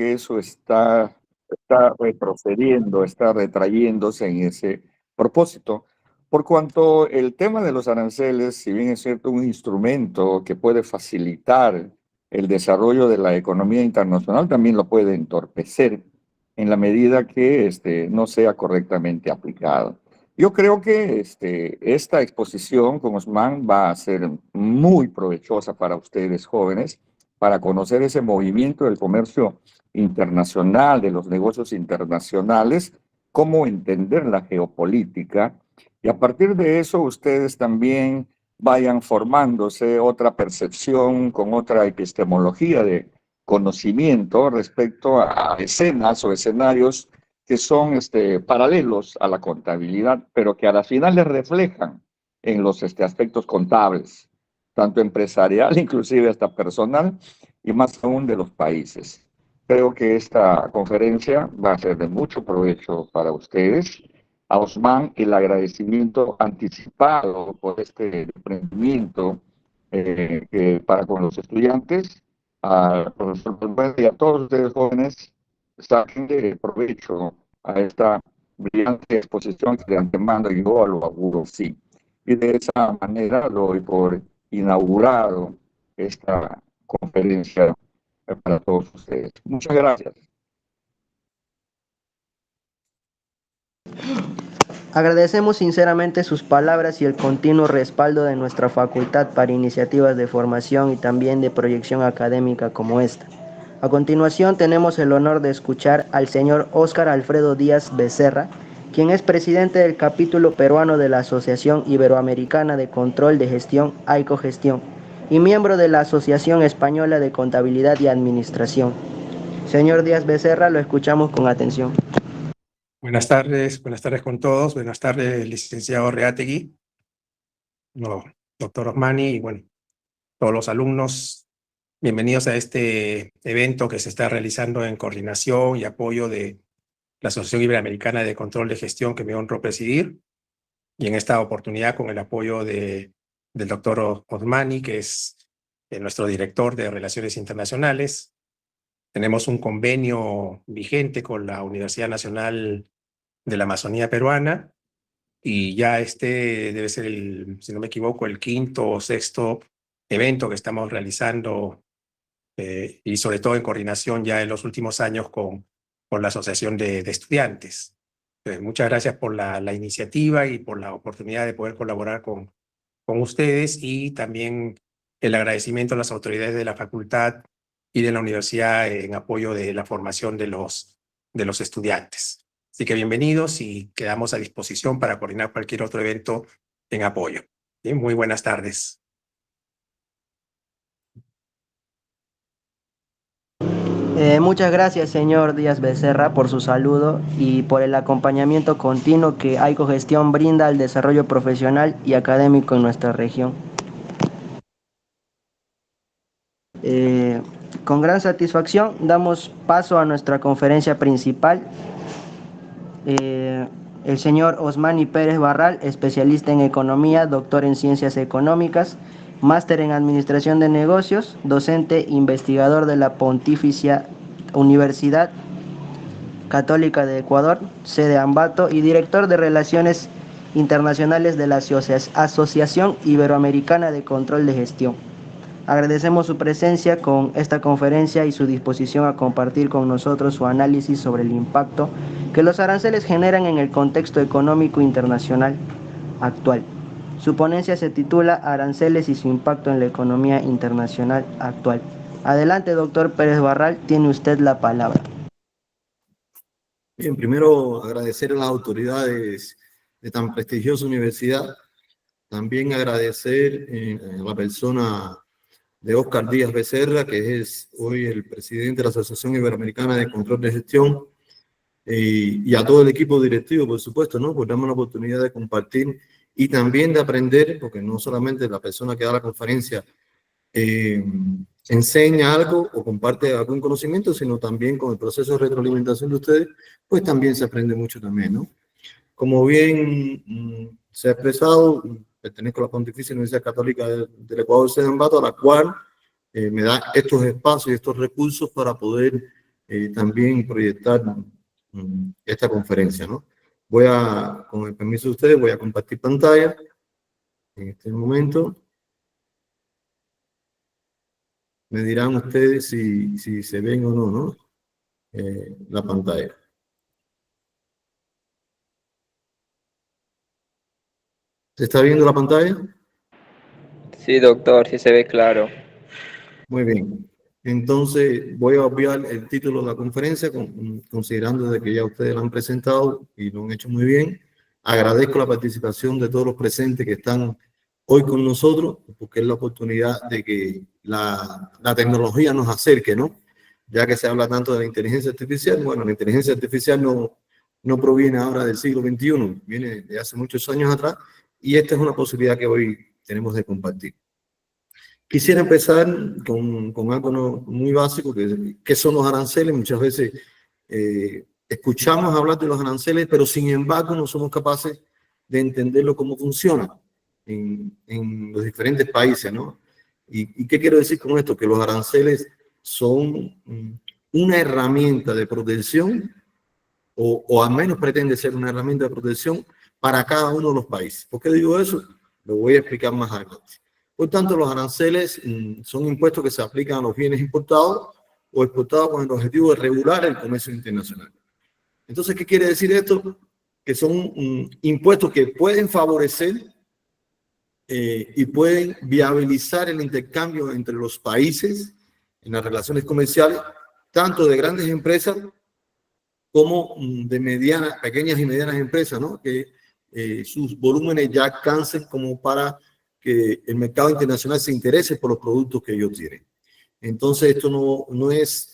que eso está retrocediendo, está retrayéndose en ese propósito. Por cuanto el tema de los aranceles, si bien es cierto un instrumento que puede facilitar el desarrollo de la economía internacional, también lo puede entorpecer en la medida que no sea correctamente aplicado. Yo creo que esta exposición con Osman va a ser muy provechosa para ustedes jóvenes, para conocer ese movimiento del comercio internacional, de los negocios internacionales, cómo entender la geopolítica, y a partir de eso ustedes también vayan formándose otra percepción con otra epistemología de conocimiento respecto a escenas o escenarios que son paralelos a la contabilidad, pero que a la final les reflejan en los aspectos contables, tanto empresarial, inclusive hasta personal, y más aún de los países. Creo que esta conferencia va a ser de mucho provecho para ustedes. A Osman, el agradecimiento anticipado por este emprendimiento para con los estudiantes, al profesor Manuel y a todos ustedes jóvenes, saquen de provecho a esta brillante exposición que de antemano yo lo auguro, sí. Y de esa manera doy por inaugurado esta conferencia para todos ustedes. Muchas gracias. Agradecemos sinceramente sus palabras y el continuo respaldo de nuestra facultad para iniciativas de formación y también de proyección académica como esta. A continuación tenemos el honor de escuchar al señor Óscar Alfredo Díaz Becerra, quien es presidente del capítulo peruano de la Asociación Iberoamericana de Control de Gestión, AICO Gestión, y miembro de la Asociación Española de Contabilidad y Administración. Señor Díaz Becerra, lo escuchamos con atención. Buenas tardes con todos. Buenas tardes, licenciado Reategui, no, doctor Osmani y bueno, todos los alumnos. Bienvenidos a este evento que se está realizando en coordinación y apoyo de la Asociación Iberoamericana de Control de Gestión, que me honro presidir, y en esta oportunidad con el apoyo del doctor Osmani, que es nuestro director de Relaciones Internacionales. Tenemos un convenio vigente con la Universidad Nacional de la Amazonía Peruana, y ya debe ser, si no me equivoco, el quinto o sexto evento que estamos realizando, y sobre todo en coordinación ya en los últimos años con la Asociación de Estudiantes. Muchas gracias por la iniciativa y por la oportunidad de poder colaborar con ustedes, y también el agradecimiento a las autoridades de la facultad y de la universidad en apoyo de la formación de los estudiantes. Así que bienvenidos y quedamos a disposición para coordinar cualquier otro evento en apoyo. Bien, muy buenas tardes. Muchas gracias, señor Díaz Becerra, por su saludo y por el acompañamiento continuo que AICO Gestión brinda al desarrollo profesional y académico en nuestra región. Con gran satisfacción damos paso a nuestra conferencia principal. El señor Osmani Pérez Barral, especialista en economía, doctor en ciencias económicas, máster en administración de negocios, docente investigador de la Pontificia Universidad Católica de Ecuador, sede Ambato, y director de Relaciones Internacionales de la Asociación Iberoamericana de Control de Gestión. Agradecemos su presencia con esta conferencia y su disposición a compartir con nosotros su análisis sobre el impacto que los aranceles generan en el contexto económico internacional actual. Su ponencia se titula Aranceles y su impacto en la economía internacional actual. Adelante, doctor Pérez Barral, tiene usted la palabra. Bien, primero agradecer a las autoridades de tan prestigiosa universidad, también agradecer a la persona de Óscar Díaz Becerra, que es hoy el presidente de la Asociación Iberoamericana de Control de Gestión, y a todo el equipo directivo, por supuesto, ¿no? Por darme la oportunidad de compartir y también de aprender, porque no solamente la persona que da la conferencia enseña algo o comparte algún conocimiento, sino también con el proceso de retroalimentación de ustedes, pues también se aprende mucho también, ¿no? Como bien se ha expresado, pertenezco a la Pontificia Universidad Católica del Ecuador, sede Ambato, a la cual me da estos espacios y estos recursos para poder también proyectar esta conferencia, ¿no? Con el permiso de ustedes, voy a compartir pantalla en este momento. Me dirán ustedes si se ven o no, ¿no? La pantalla. ¿Se está viendo la pantalla? Sí, doctor, sí se ve claro. Muy bien. Entonces, voy a obviar el título de la conferencia, considerando de que ya ustedes la han presentado y lo han hecho muy bien. Agradezco la participación de todos los presentes que están hoy con nosotros, porque es la oportunidad de que la tecnología nos acerque, ¿no? Ya que se habla tanto de la inteligencia artificial, bueno, la inteligencia artificial no proviene ahora del siglo XXI, viene de hace muchos años atrás, y esta es una posibilidad que hoy tenemos de compartir. Quisiera empezar con algo muy básico, que son los aranceles. Muchas veces escuchamos hablar de los aranceles, pero sin embargo no somos capaces de entenderlo cómo funciona en los diferentes países, ¿no? ¿Y qué quiero decir con esto? Que los aranceles son una herramienta de protección, o al menos pretende ser una herramienta de protección para cada uno de los países. ¿Por qué digo eso? Lo voy a explicar más adelante. Por tanto, los aranceles son impuestos que se aplican a los bienes importados o exportados con el objetivo de regular el comercio internacional. Entonces, ¿qué quiere decir esto? Que son impuestos que pueden favorecer y pueden viabilizar el intercambio entre los países en las relaciones comerciales, tanto de grandes empresas como de pequeñas y medianas empresas, ¿no? Que sus volúmenes ya alcancen como para que el mercado internacional se interese por los productos que ellos tienen. Entonces, esto no es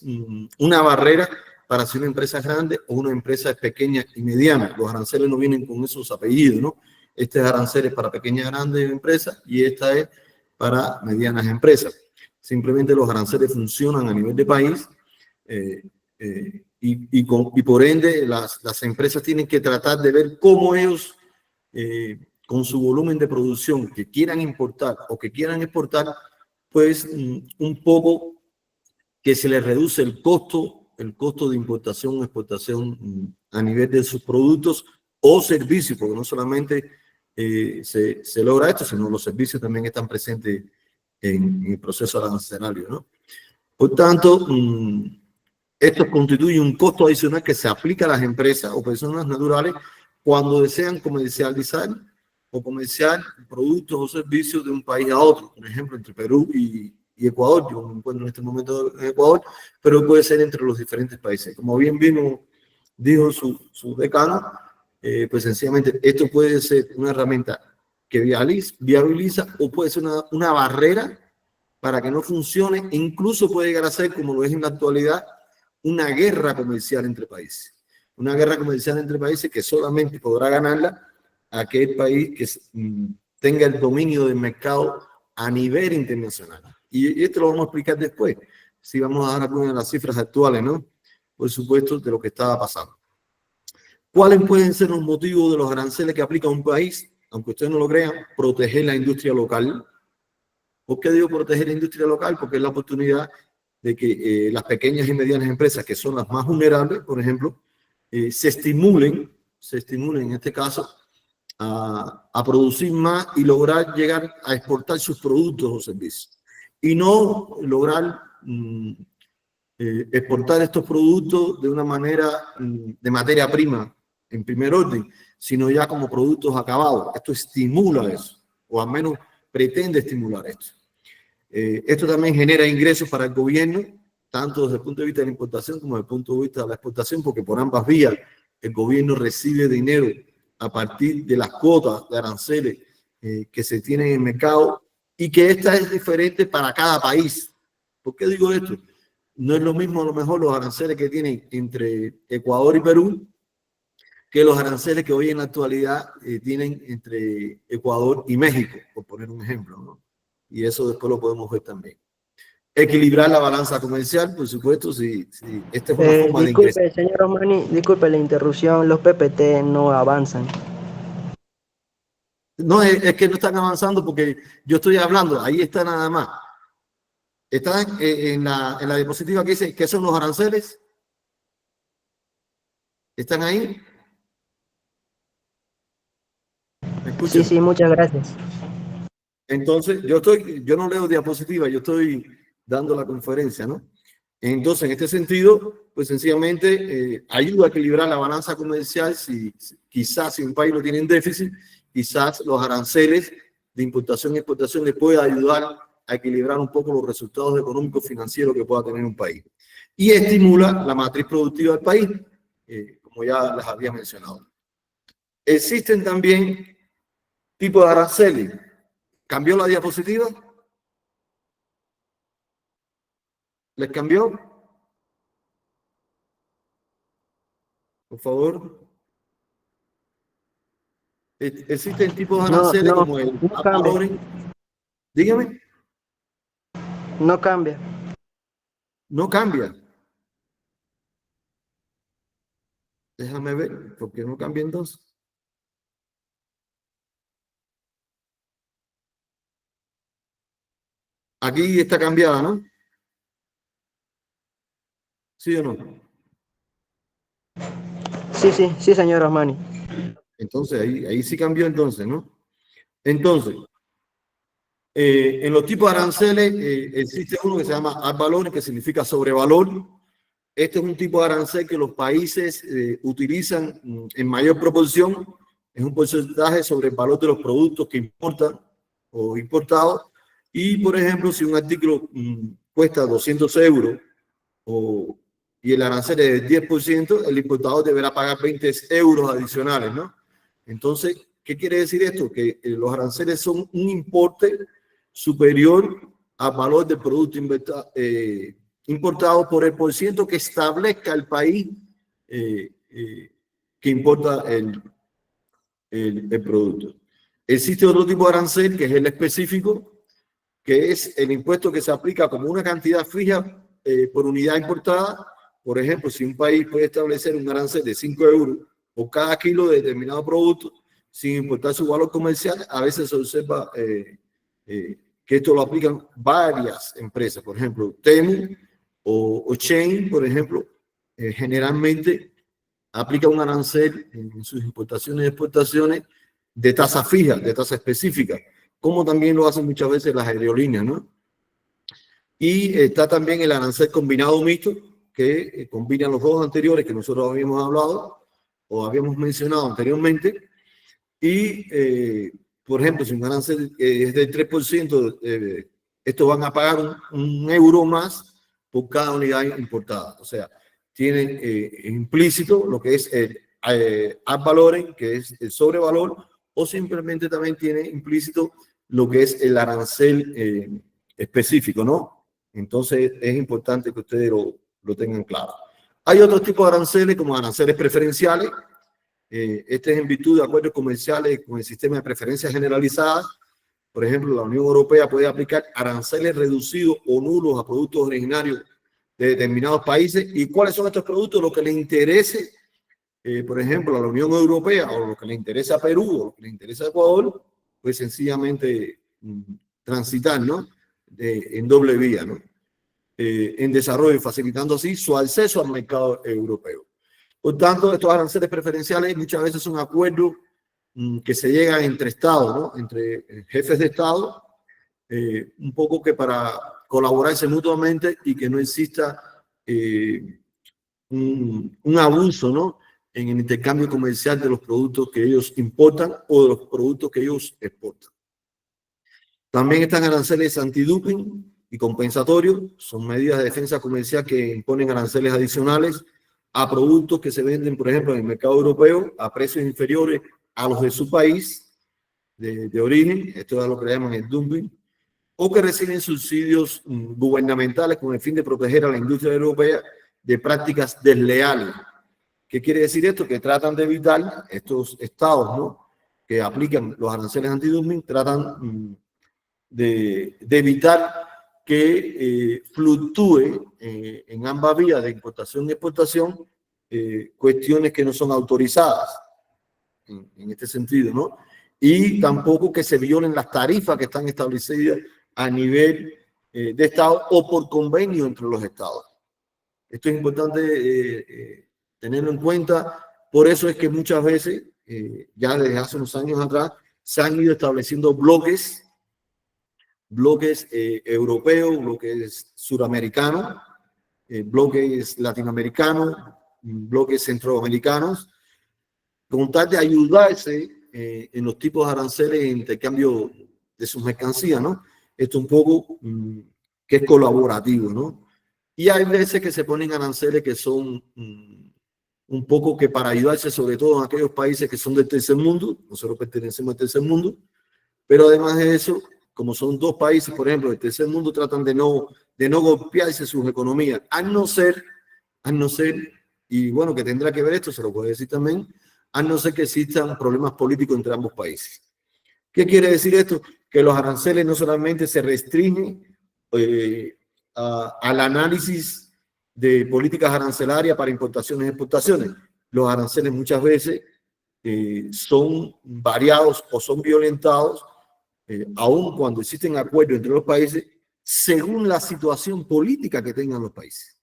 una barrera para si una empresa es grande o una empresa es pequeña y mediana. Los aranceles no vienen con esos apellidos, ¿no? Este es arancel para pequeñas y grandes empresas y esta es para medianas empresas. Simplemente los aranceles funcionan a nivel de país y por ende las empresas tienen que tratar de ver cómo ellos con su volumen de producción que quieran importar o que quieran exportar, pues un poco que se les reduce el costo de importación o exportación a nivel de sus productos o servicios, porque no solamente se logra esto, sino los servicios también están presentes en el proceso arancelario, ¿no? Por tanto, esto constituye un costo adicional que se aplica a las empresas o personas naturales cuando desean comercializar o comerciar productos o servicios de un país a otro, por ejemplo, entre Perú y Ecuador. Yo me encuentro en este momento en Ecuador, pero puede ser entre los diferentes países. Como bien dijo su decano, pues sencillamente esto puede ser una herramienta que viabiliza o puede ser una barrera para que no funcione, e incluso puede llegar a ser, como lo es en la actualidad, una guerra comercial entre países. Una guerra comercial entre países que solamente podrá ganarla aquel país que tenga el dominio del mercado a nivel internacional. Y esto lo vamos a explicar después, si vamos a dar algunas de las cifras actuales, ¿no? Por supuesto, de lo que estaba pasando. ¿Cuáles pueden ser los motivos de los aranceles que aplica un país? Aunque ustedes no lo crean, proteger la industria local. ¿Por qué digo proteger la industria local? Porque es la oportunidad de que las pequeñas y medianas empresas, que son las más vulnerables, por ejemplo, se estimulen en este caso, a producir más y lograr llegar a exportar sus productos o servicios. Y no lograr exportar estos productos de una manera de materia prima en primer orden, sino ya como productos acabados. Esto estimula eso, o al menos pretende estimular esto. Esto también genera ingresos para el gobierno, tanto desde el punto de vista de la importación como desde el punto de vista de la exportación, porque por ambas vías el gobierno recibe dinero a partir de las cuotas de aranceles que se tienen en el mercado y que esta es diferente para cada país. ¿Por qué digo esto? No es lo mismo a lo mejor los aranceles que tienen entre Ecuador y Perú que los aranceles que hoy en la actualidad tienen entre Ecuador y México, por poner un ejemplo, ¿no? Y eso después lo podemos ver también. Equilibrar la balanza comercial, por supuesto, si esta es una forma de ingreso. Disculpe, señor Osmani, disculpe la interrupción, los PPT no avanzan. No, es que no están avanzando porque yo estoy hablando, ahí está nada más. Está en la diapositiva que dice, ¿qué son los aranceles? ¿Están ahí? ¿Me Sí, escuchan? sí, muchas gracias. Entonces, yo no leo diapositivas, yo estoy dando la conferencia, ¿no? Entonces, en este sentido, pues sencillamente ayuda a equilibrar la balanza comercial. Quizás si un país no tiene déficit, quizás los aranceles de importación y exportación le pueda ayudar a equilibrar un poco los resultados económicos financieros que pueda tener un país. Y estimula la matriz productiva del país, como ya les había mencionado. Existen también tipos de aranceles. ¿Cambió la diapositiva? ¿Les cambió? Por favor. Existen tipos de No, aranceles no, como el no ad cambia, valorem. Dígame, no cambia. no cambia. Déjame ver, ¿por qué no cambia entonces? Aquí está cambiada, ¿no? ¿Sí o no? Sí, sí, sí, señor Osmani. Entonces, ahí sí cambió entonces, ¿no? Entonces, en los tipos de aranceles existe uno que se llama ad valorem, que significa sobrevalor. Este es un tipo de arancel que los países utilizan en mayor proporción. Es un porcentaje sobre el valor de los productos que importan o importados. Y, por ejemplo, si un artículo cuesta 200 euros y el arancel es del 10%, el importador deberá pagar 20 euros adicionales, ¿no? Entonces, ¿qué quiere decir esto? Que los aranceles son un importe superior al valor del producto importado por el porciento que establezca el país que importa el producto. Existe otro tipo de arancel que es el específico, que es el impuesto que se aplica como una cantidad fija por unidad importada. Por ejemplo, si un país puede establecer un arancel de 5 euros por cada kilo de determinado producto, sin importar su valor comercial, a veces se observa que esto lo aplican varias empresas. Por ejemplo, Temu o Chain, por ejemplo, generalmente aplica un arancel en sus importaciones y exportaciones de tasa fija, de tasa específica, como también lo hacen muchas veces las aerolíneas, ¿no? Y está también el arancel combinado mixto, que combina los dos anteriores que nosotros habíamos hablado o habíamos mencionado anteriormente. Y, por ejemplo, si un arancel es del 3%, estos van a pagar un euro más por cada unidad importada. O sea, tienen implícito lo que es el ad valorem, que es el sobrevalor, o simplemente también tiene implícito lo que es el arancel específico, ¿no? Entonces es importante que ustedes lo tengan claro. Hay otros tipos de aranceles como aranceles preferenciales. Este es en virtud de acuerdos comerciales con el sistema de preferencias generalizadas. Por ejemplo, la Unión Europea puede aplicar aranceles reducidos o nulos a productos originarios de determinados países. ¿Y cuáles son estos productos? Lo que le interese, por ejemplo, a la Unión Europea, o lo que le interesa a Perú, o lo que le interesa a Ecuador, pues sencillamente transitar, ¿no? En doble vía, ¿no? En desarrollo, facilitando así su acceso al mercado europeo. Por tanto, estos aranceles preferenciales muchas veces son acuerdos que se llegan entre estados, ¿no? Entre jefes de estado, un poco que para colaborarse mutuamente y que no exista un abuso, ¿no? En el intercambio comercial de los productos que ellos importan o de los productos que ellos exportan. También están aranceles antiduping y compensatorios. Son medidas de defensa comercial que imponen aranceles adicionales a productos que se venden, por ejemplo, en el mercado europeo a precios inferiores a los de su país de origen. Esto es lo que le llaman el dumping. O que reciben subsidios gubernamentales con el fin de proteger a la industria europea de prácticas desleales. ¿Qué quiere decir esto? Que tratan de evitar estos estados, ¿no? Que aplican los aranceles antidumping, tratan de evitar que fluctúe en ambas vías de importación y exportación cuestiones que no son autorizadas en este sentido, ¿no? Y tampoco que se violen las tarifas que están establecidas a nivel de Estado o por convenio entre los Estados. Esto es importante tenerlo en cuenta Por eso es que muchas veces, ya desde hace unos años atrás, se han ido estableciendo bloques europeos, bloques suramericanos, bloques latinoamericanos, bloques centroamericanos, con tal de ayudarse en los tipos de aranceles en intercambio de sus mercancías, ¿no? Esto un poco que es colaborativo, ¿no? Y hay veces que se ponen aranceles que son un poco que para ayudarse, sobre todo en aquellos países que son del tercer mundo, nosotros pertenecemos al tercer mundo, pero además de eso, como son dos países, por ejemplo, del tercer mundo, tratan de no golpearse sus economías, a no ser, y bueno, que tendrá que ver esto, se lo puedo decir también, a no ser que existan problemas políticos entre ambos países. ¿Qué quiere decir esto? Que los aranceles no solamente se restringen al análisis de políticas arancelarias para importaciones y exportaciones. Los aranceles muchas veces son variados o son violentados, aun cuando existen acuerdos entre los países, según la situación política que tengan los países.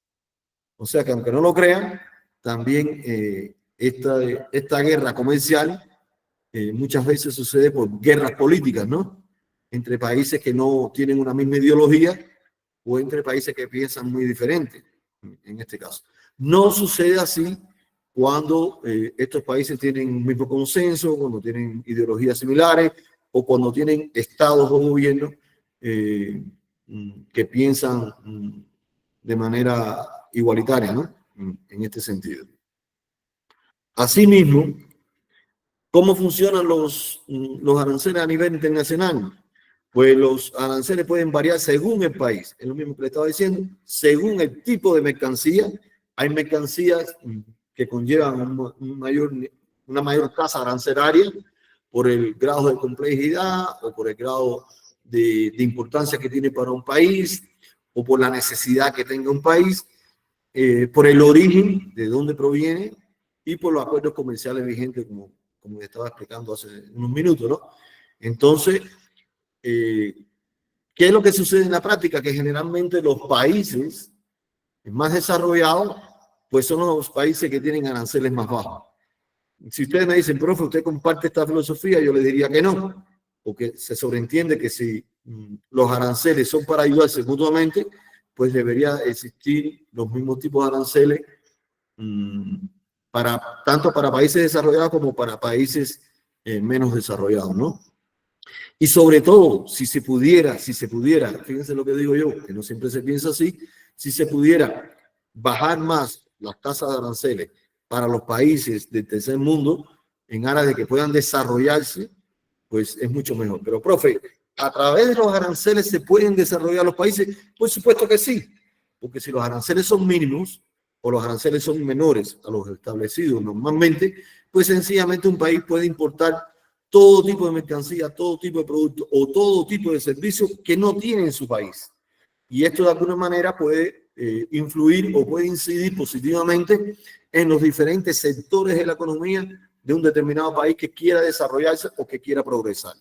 O sea que aunque no lo crean, también esta guerra comercial muchas veces sucede por guerras políticas, ¿no? Entre países que no tienen una misma ideología o entre países que piensan muy diferente, en este caso. No sucede así cuando estos países tienen un mismo consenso, cuando tienen ideologías similares o cuando tienen estados o gobiernos que piensan de manera igualitaria, ¿no? En este sentido. Asimismo, ¿cómo funcionan los aranceles a nivel internacional? Pues los aranceles pueden variar según el país. Es lo mismo que le estaba diciendo. Según el tipo de mercancía, hay mercancías que conllevan una mayor tasa arancelaria por el grado de complejidad o por el grado de importancia que tiene para un país o por la necesidad que tenga un país, por el origen, de dónde proviene y por los acuerdos comerciales vigentes, como estaba explicando hace unos minutos, ¿no? Entonces, ¿qué es lo que sucede en la práctica? Que generalmente los países más desarrollados, pues son los países que tienen aranceles más bajos. Si ustedes me dicen, profe, ¿usted comparte esta filosofía? Yo les diría que no, porque se sobreentiende que si los aranceles son para ayudarse mutuamente, pues debería existir los mismos tipos de aranceles tanto para países desarrollados como para países menos desarrollados, ¿no? Y sobre todo, si se pudiera, fíjense lo que digo yo, que no siempre se piensa así, si se pudiera bajar más las tasas de aranceles para los países del tercer mundo, en aras de que puedan desarrollarse, pues es mucho mejor. Pero, profe, ¿a través de los aranceles se pueden desarrollar los países? Por supuesto que sí, porque si los aranceles son mínimos o los aranceles son menores a los establecidos normalmente, pues sencillamente un país puede importar todo tipo de mercancía, todo tipo de producto o todo tipo de servicio que no tiene en su país. Y esto de alguna manera puede influir o puede incidir positivamente en los diferentes sectores de la economía de un determinado país que quiera desarrollarse o que quiera progresar.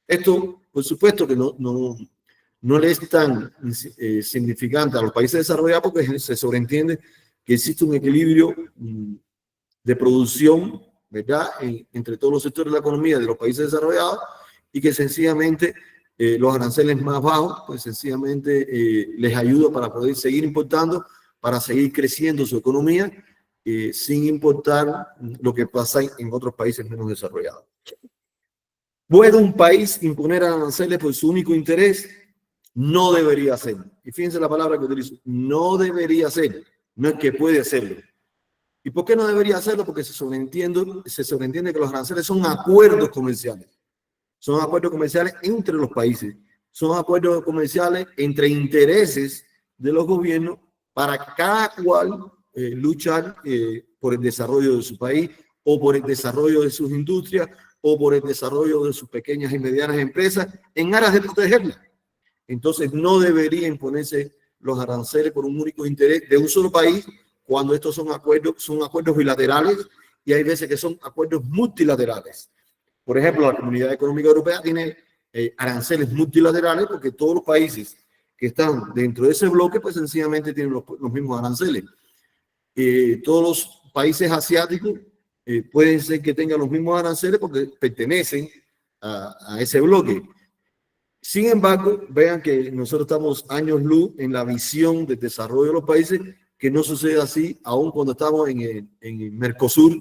Esto, por supuesto, que no le es tan significante a los países desarrollados porque se sobreentiende que existe un equilibrio de producción, ¿verdad?, entre todos los sectores de la economía de los países desarrollados y que sencillamente los aranceles más bajos, pues sencillamente les ayuda para poder seguir importando, para seguir creciendo su economía, sin importar lo que pasa en otros países menos desarrollados. ¿Puede un país imponer aranceles por su único interés? No debería ser. Y fíjense la palabra que utilizo, no debería ser, no es que puede hacerlo. ¿Y por qué no debería hacerlo? Porque se sobreentiende que los aranceles son acuerdos comerciales. Son acuerdos comerciales entre los países. Son acuerdos comerciales entre intereses de los gobiernos para cada cual luchar por el desarrollo de su país o por el desarrollo de sus industrias o por el desarrollo de sus pequeñas y medianas empresas en aras de protegerlas. Entonces no debería imponerse los aranceles por un único interés de un solo país cuando estos son acuerdos bilaterales y hay veces que son acuerdos multilaterales. Por ejemplo, la Comunidad Económica Europea tiene aranceles multilaterales porque todos los países que están dentro de ese bloque pues sencillamente tienen los mismos aranceles. Todos los países asiáticos pueden ser que tengan los mismos aranceles porque pertenecen a ese bloque. Sin embargo, vean que nosotros estamos años luz en la visión de desarrollo de los países, que no sucede así, aun cuando estamos en el Mercosur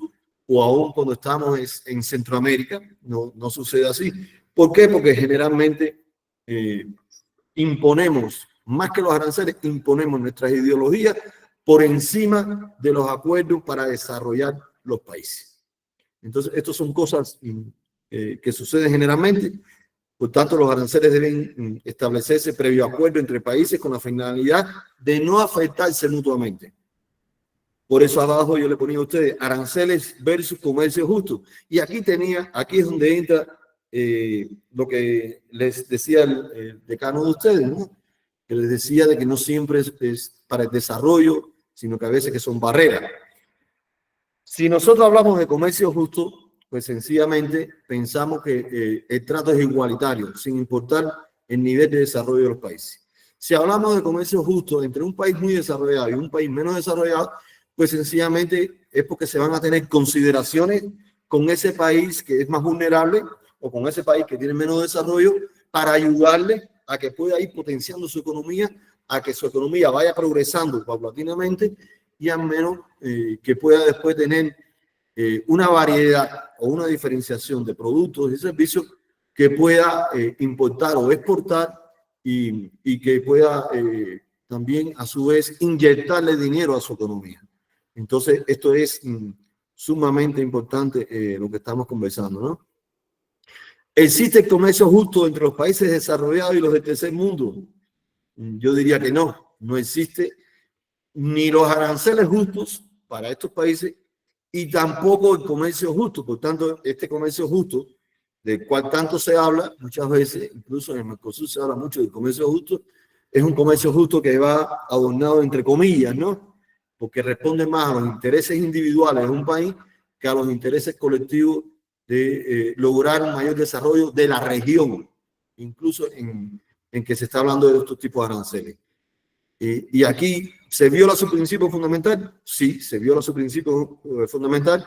o aun cuando estamos en Centroamérica, no sucede así. ¿Por qué? Porque generalmente imponemos, más que los aranceles, imponemos nuestras ideologías por encima de los acuerdos para desarrollar los países. Entonces, estas son cosas que suceden generalmente. Por tanto, los aranceles deben establecerse previo acuerdo entre países con la finalidad de no afectarse mutuamente. Por eso abajo yo le ponía a ustedes aranceles versus comercio justo. Y aquí es donde entra lo que les decía el decano de ustedes, ¿no? Que les decía de que no siempre es para el desarrollo, sino que a veces que son barreras. Si nosotros hablamos de comercio justo, pues sencillamente pensamos que el trato es igualitario, sin importar el nivel de desarrollo de los países. Si hablamos de comercio justo entre un país muy desarrollado y un país menos desarrollado, pues sencillamente es porque se van a tener consideraciones con ese país que es más vulnerable o con ese país que tiene menos desarrollo para ayudarle a que pueda ir potenciando su economía, a que su economía vaya progresando paulatinamente y al menos que pueda después tener una variedad o una diferenciación de productos y servicios que pueda importar o exportar y que pueda también a su vez inyectarle dinero a su economía. Entonces, esto es sumamente importante lo que estamos conversando, ¿no? ¿Existe el comercio justo entre los países desarrollados y los del tercer mundo? Yo diría que no existe ni los aranceles justos para estos países y tampoco el comercio justo. Por tanto, este comercio justo, del cual tanto se habla muchas veces, incluso en el Mercosur se habla mucho del comercio justo, es un comercio justo que va adornado entre comillas, ¿no? Porque responde más a los intereses individuales de un país que a los intereses colectivos de lograr un mayor desarrollo de la región, incluso en que se está hablando de estos tipos de aranceles. Y aquí, ¿se viola su principio fundamental? Sí, se viola su principio fundamental,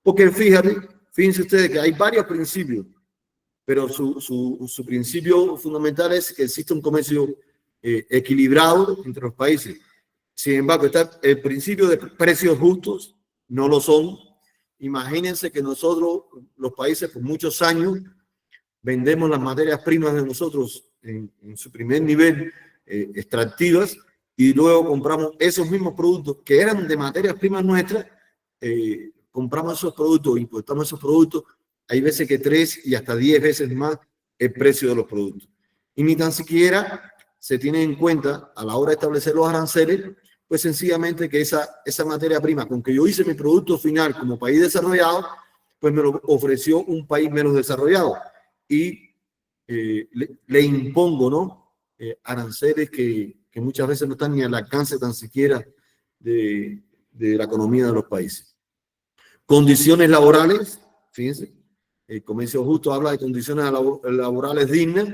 porque fíjense ustedes que hay varios principios, pero su principio fundamental es que existe un comercio equilibrado entre los países. Sin embargo, está el principio de precios justos, no lo son. Imagínense que nosotros, los países, por muchos años, vendemos las materias primas de nosotros en su primer nivel extractivas y luego compramos esos mismos productos que eran de materias primas nuestras, compramos esos productos, importamos esos productos, hay veces que 3 y hasta 10 veces más el precio de los productos. Y ni tan siquiera se tiene en cuenta a la hora de establecer los aranceles, pues sencillamente que esa materia prima, con que yo hice mi producto final como país desarrollado, pues me lo ofreció un país menos desarrollado. Y le impongo, ¿no? Aranceles que muchas veces no están ni al alcance tan siquiera de la economía de los países. Condiciones laborales, fíjense, el comercio justo habla de condiciones laborales dignas,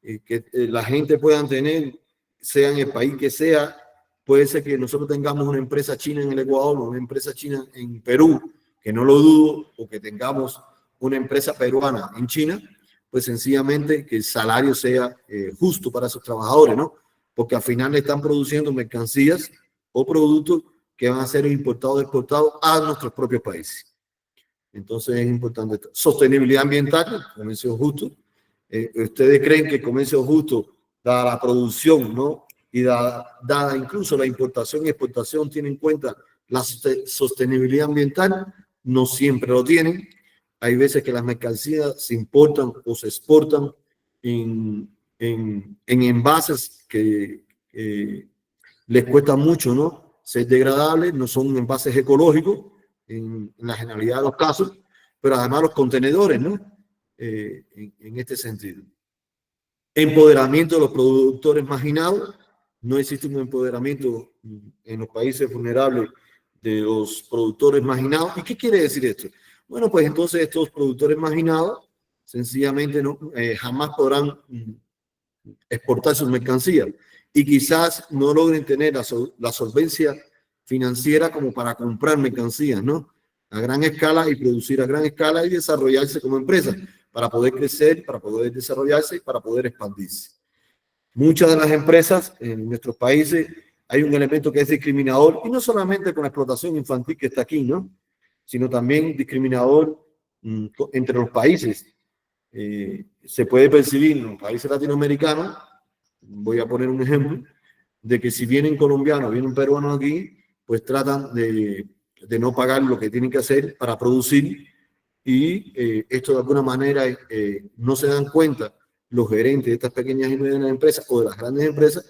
que la gente pueda tener, sea en el país que sea. Puede ser que nosotros tengamos una empresa china en el Ecuador o una empresa china en Perú, que no lo dudo, o que tengamos una empresa peruana en China, pues sencillamente que el salario sea justo para esos trabajadores, ¿no? Porque al final le están produciendo mercancías o productos que van a ser importados o exportados a nuestros propios países. Entonces es importante esto. Sostenibilidad ambiental, comercio justo. ¿Ustedes creen que el comercio justo, dada la producción, ¿no? Y dada incluso la importación y exportación, tiene en cuenta la sostenibilidad ambiental? No siempre lo tienen. Hay veces que las mercancías se importan o se exportan en envases que les cuesta mucho, ¿no? Ser degradables, no son envases ecológicos en la generalidad de los casos, pero además los contenedores, ¿no? En este sentido. Empoderamiento de los productores marginados. No existe un empoderamiento en los países vulnerables de los productores marginados. ¿Y qué quiere decir esto? Bueno, pues entonces estos productores marginados sencillamente jamás podrán exportar sus mercancías y quizás no logren tener la solvencia financiera como para comprar mercancías, ¿no? a gran escala y producir a gran escala y desarrollarse como empresa para poder crecer, para poder desarrollarse y para poder expandirse. Muchas de las empresas en nuestros países hay un elemento que es discriminador, y no solamente con la explotación infantil que está aquí, ¿no? Sino también discriminador entre los países. Se puede percibir en los países latinoamericanos, voy a poner un ejemplo, de que si vienen colombianos, vienen peruanos aquí, pues tratan de no pagar lo que tienen que hacer para producir, y esto de alguna manera no se dan cuenta los gerentes de estas pequeñas y medianas empresas o de las grandes empresas,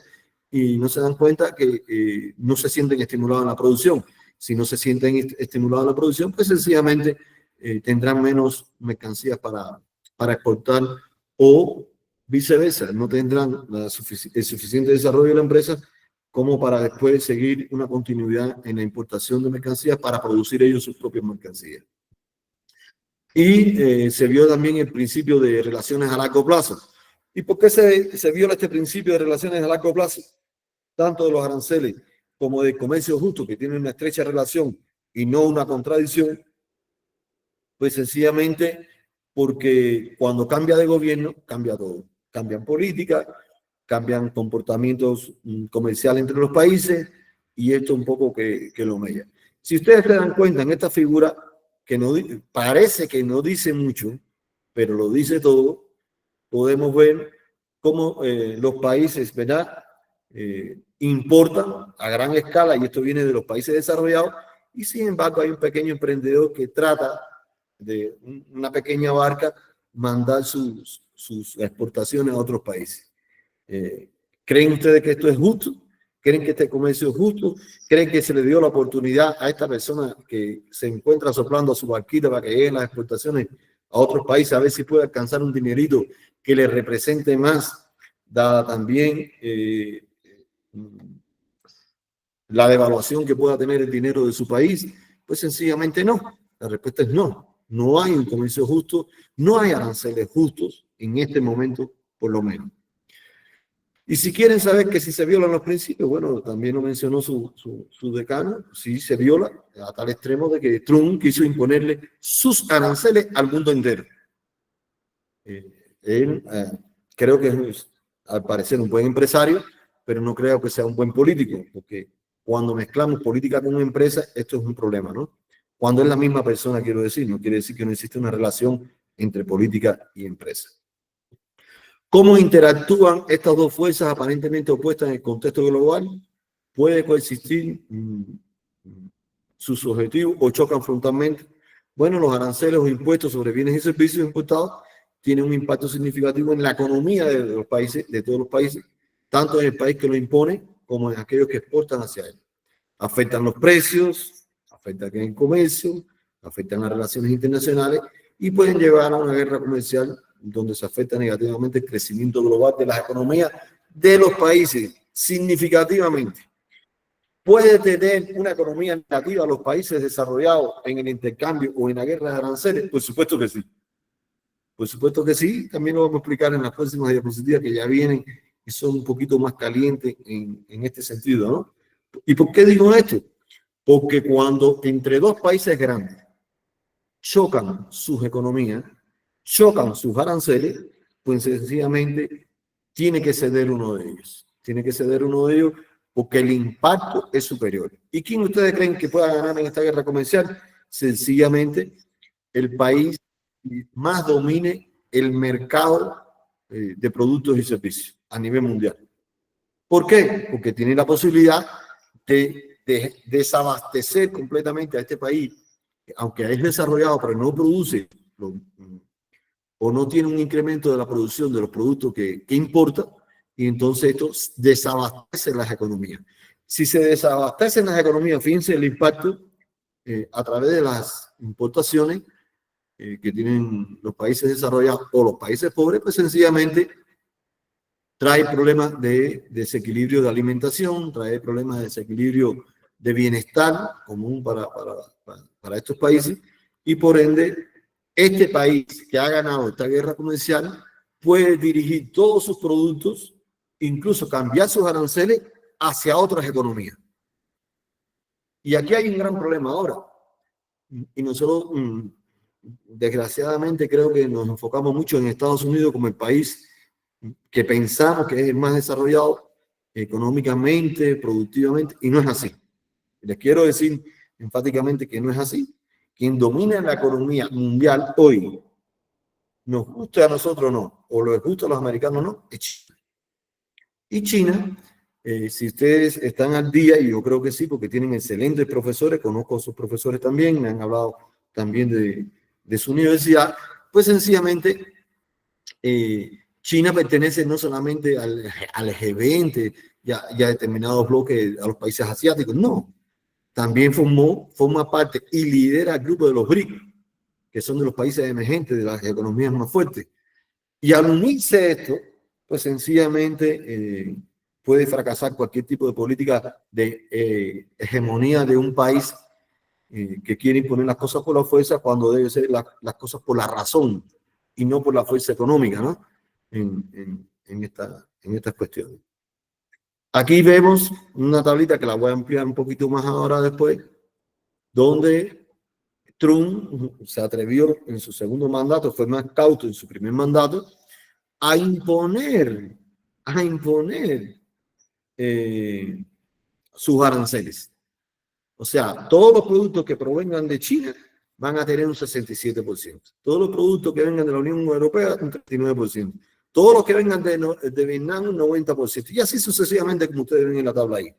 y no se dan cuenta que no se sienten estimulados en la producción. Si no se sienten estimulados en la producción, pues sencillamente tendrán menos mercancías para exportar, o viceversa, no tendrán el suficiente desarrollo de la empresa como para después seguir una continuidad en la importación de mercancías para producir ellos sus propias mercancías. Y se vio también el principio de relaciones a largo plazo. ¿Y por qué se viola este principio de relaciones a largo plazo? Tanto de los aranceles como del comercio justo, que tienen una estrecha relación y no una contradicción. Pues sencillamente porque cuando cambia de gobierno, cambia todo. Cambian políticas, cambian comportamientos comerciales entre los países, y esto un poco que lo mella. Si ustedes se dan cuenta en esta figura, que no, parece que no dice mucho, pero lo dice todo, podemos ver cómo los países, ¿verdad?, importan a gran escala, y esto viene de los países desarrollados, y sin embargo hay un pequeño emprendedor que trata de una pequeña barca mandar sus exportaciones a otros países. ¿Creen ustedes que esto es justo? ¿Creen que este comercio es justo? ¿Creen que se le dio la oportunidad a esta persona que se encuentra soplando a su barquita para que lleguen las exportaciones a otros países, a ver si puede alcanzar un dinerito que le represente más, dada también la devaluación que pueda tener el dinero de su país? Pues sencillamente no. La respuesta es no. No hay un comercio justo, no hay aranceles justos en este momento, por lo menos. Y si quieren saber que si se violan los principios, bueno, también lo mencionó su decano, sí se viola a tal extremo de que Trump quiso imponerle sus aranceles al mundo entero. Él creo que es, al parecer, un buen empresario, pero no creo que sea un buen político, porque cuando mezclamos política con una empresa, esto es un problema, ¿no? Cuando es la misma persona, quiero decir, no quiere decir que no existe una relación entre política y empresa. ¿Cómo interactúan estas dos fuerzas aparentemente opuestas en el contexto global? ¿Puede coexistir sus objetivos o chocan frontalmente? Bueno, los aranceles o impuestos sobre bienes y servicios importados tienen un impacto significativo en la economía de los países, de todos los países, tanto en el país que lo impone como en aquellos que exportan hacia él. Afectan los precios, afectan el comercio, afectan las relaciones internacionales, y pueden llevar a una guerra comercial donde se afecta negativamente el crecimiento global de las economías de los países significativamente. ¿Puede tener una economía negativa a los países desarrollados en el intercambio o en la guerra de aranceles? Por supuesto que sí. Por supuesto que sí. También lo vamos a explicar en las próximas diapositivas que ya vienen y son un poquito más calientes en este sentido, ¿no? ¿Y por qué digo esto? Porque cuando entre dos países grandes chocan sus economías, chocan sus aranceles, pues sencillamente tiene que ceder uno de ellos. Tiene que ceder uno de ellos porque el impacto es superior. ¿Y quién ustedes creen que pueda ganar en esta guerra comercial? Sencillamente el país que más domine el mercado de productos y servicios a nivel mundial. ¿Por qué? Porque tiene la posibilidad de desabastecer completamente a este país, aunque es desarrollado pero no produce o no tiene un incremento de la producción de los productos que importa, y entonces esto desabastece las economías. Si se desabastecen las economías, fíjense el impacto a través de las importaciones que tienen los países desarrollados o los países pobres, pues sencillamente trae problemas de desequilibrio de alimentación, trae problemas de desequilibrio de bienestar común para estos países, y por ende este país que ha ganado esta guerra comercial puede dirigir todos sus productos, incluso cambiar sus aranceles hacia otras economías. Y aquí hay un gran problema ahora, Y nosotros, desgraciadamente, creo que nos enfocamos mucho en Estados Unidos como el país que pensamos que es el más desarrollado económicamente, productivamente, y no es así. Les quiero decir enfáticamente que no es así. Quien domina la economía mundial hoy, nos guste a nosotros o no, o les gusta a los americanos o no, es China. Y China, si ustedes están al día, y yo creo que sí, porque tienen excelentes profesores, conozco a sus profesores también, me han hablado también de su universidad, pues sencillamente China pertenece no solamente al G20 y a determinados bloques, a los países asiáticos, no. También forma parte y lidera el grupo de los BRIC, que son de los países emergentes, de las economías más fuertes. Y al unirse esto, pues sencillamente puede fracasar cualquier tipo de política de hegemonía de un país que quiere imponer las cosas por la fuerza cuando debe ser las cosas por la razón y no por la fuerza económica, ¿no? En estas cuestiones. Aquí vemos una tablita que la voy a ampliar un poquito más ahora después, donde Trump se atrevió en su segundo mandato, fue más cauto en su primer mandato, a imponer sus aranceles. O sea, todos los productos que provengan de China van a tener un 67%. Todos los productos que vengan de la Unión Europea, un 39%. Todos los que vengan de Vietnam, un 90%. Y así sucesivamente, como ustedes ven en la tabla ahí.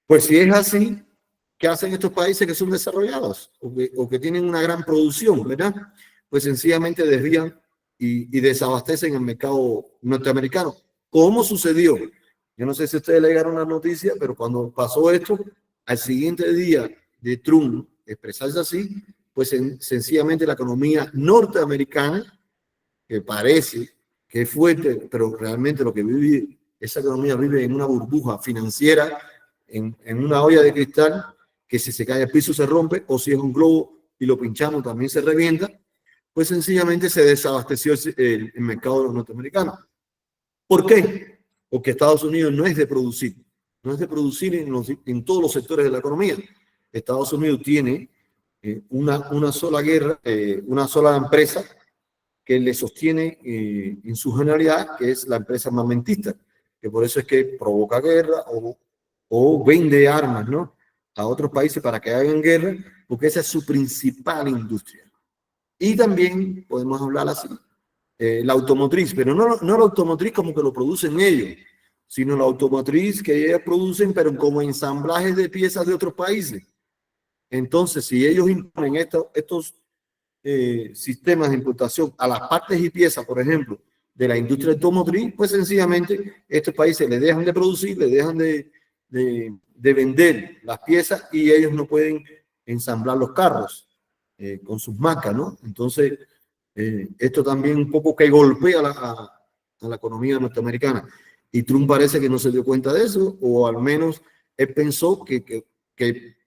Pues si es así, ¿qué hacen estos países que son desarrollados o que tienen una gran producción, verdad? Pues sencillamente desvían y desabastecen el mercado norteamericano. ¿Cómo sucedió? Yo no sé si ustedes leyeron la noticia, pero cuando pasó esto, al siguiente día de Trump expresarse así, pues sencillamente la economía norteamericana, que parece que es fuerte, pero realmente lo que vive, esa economía vive en una burbuja financiera, en una olla de cristal, que si se cae al piso se rompe, o si es un globo y lo pinchamos también se revienta, pues sencillamente se desabasteció el mercado norteamericano. ¿Por qué? Porque Estados Unidos no es de producir, no es de producir en todos los sectores de la economía. Estados Unidos tiene una sola guerra, una sola empresa que le sostiene en su generalidad, que es la empresa armamentista, que por eso es que provoca guerra o vende armas, ¿no?, a otros países para que hagan guerra, porque esa es su principal industria. Y también podemos hablar así, la automotriz, pero no la automotriz como que lo producen ellos, sino la automotriz que ellos producen, pero como ensamblajes de piezas de otros países. Entonces, si ellos imponen estos sistemas de importación a las partes y piezas, por ejemplo, de la industria automotriz, pues sencillamente estos países le dejan de producir, le dejan de vender las piezas y ellos no pueden ensamblar los carros con sus marcas, ¿no? Entonces, esto también un poco que golpea a la economía norteamericana. Y Trump parece que no se dio cuenta de eso, o al menos él pensó que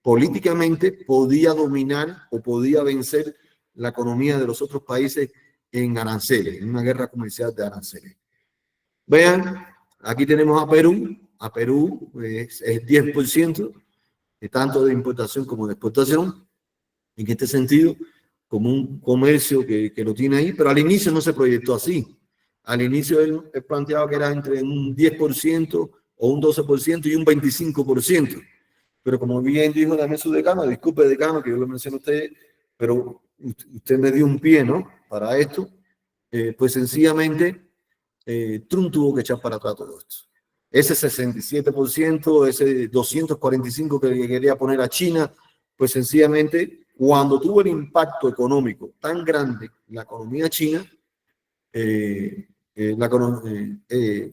políticamente podía dominar o podía vencer la economía de los otros países en aranceles, en una guerra comercial de aranceles. Vean, aquí tenemos a Perú. A Perú es 10%, tanto de importación como de exportación. En este sentido, como un comercio que lo tiene ahí, pero al inicio no se proyectó así. Al inicio él planteaba que era entre un 10% o un 12% y un 25%. Pero como bien dijo también su decano, disculpe decano que yo lo mencioné a usted, pero usted me dio un pie, ¿no?, para esto, pues sencillamente Trump tuvo que echar para atrás todo esto. Ese 67%, ese 245% que quería poner a China, pues sencillamente cuando tuvo el impacto económico tan grande en la economía china,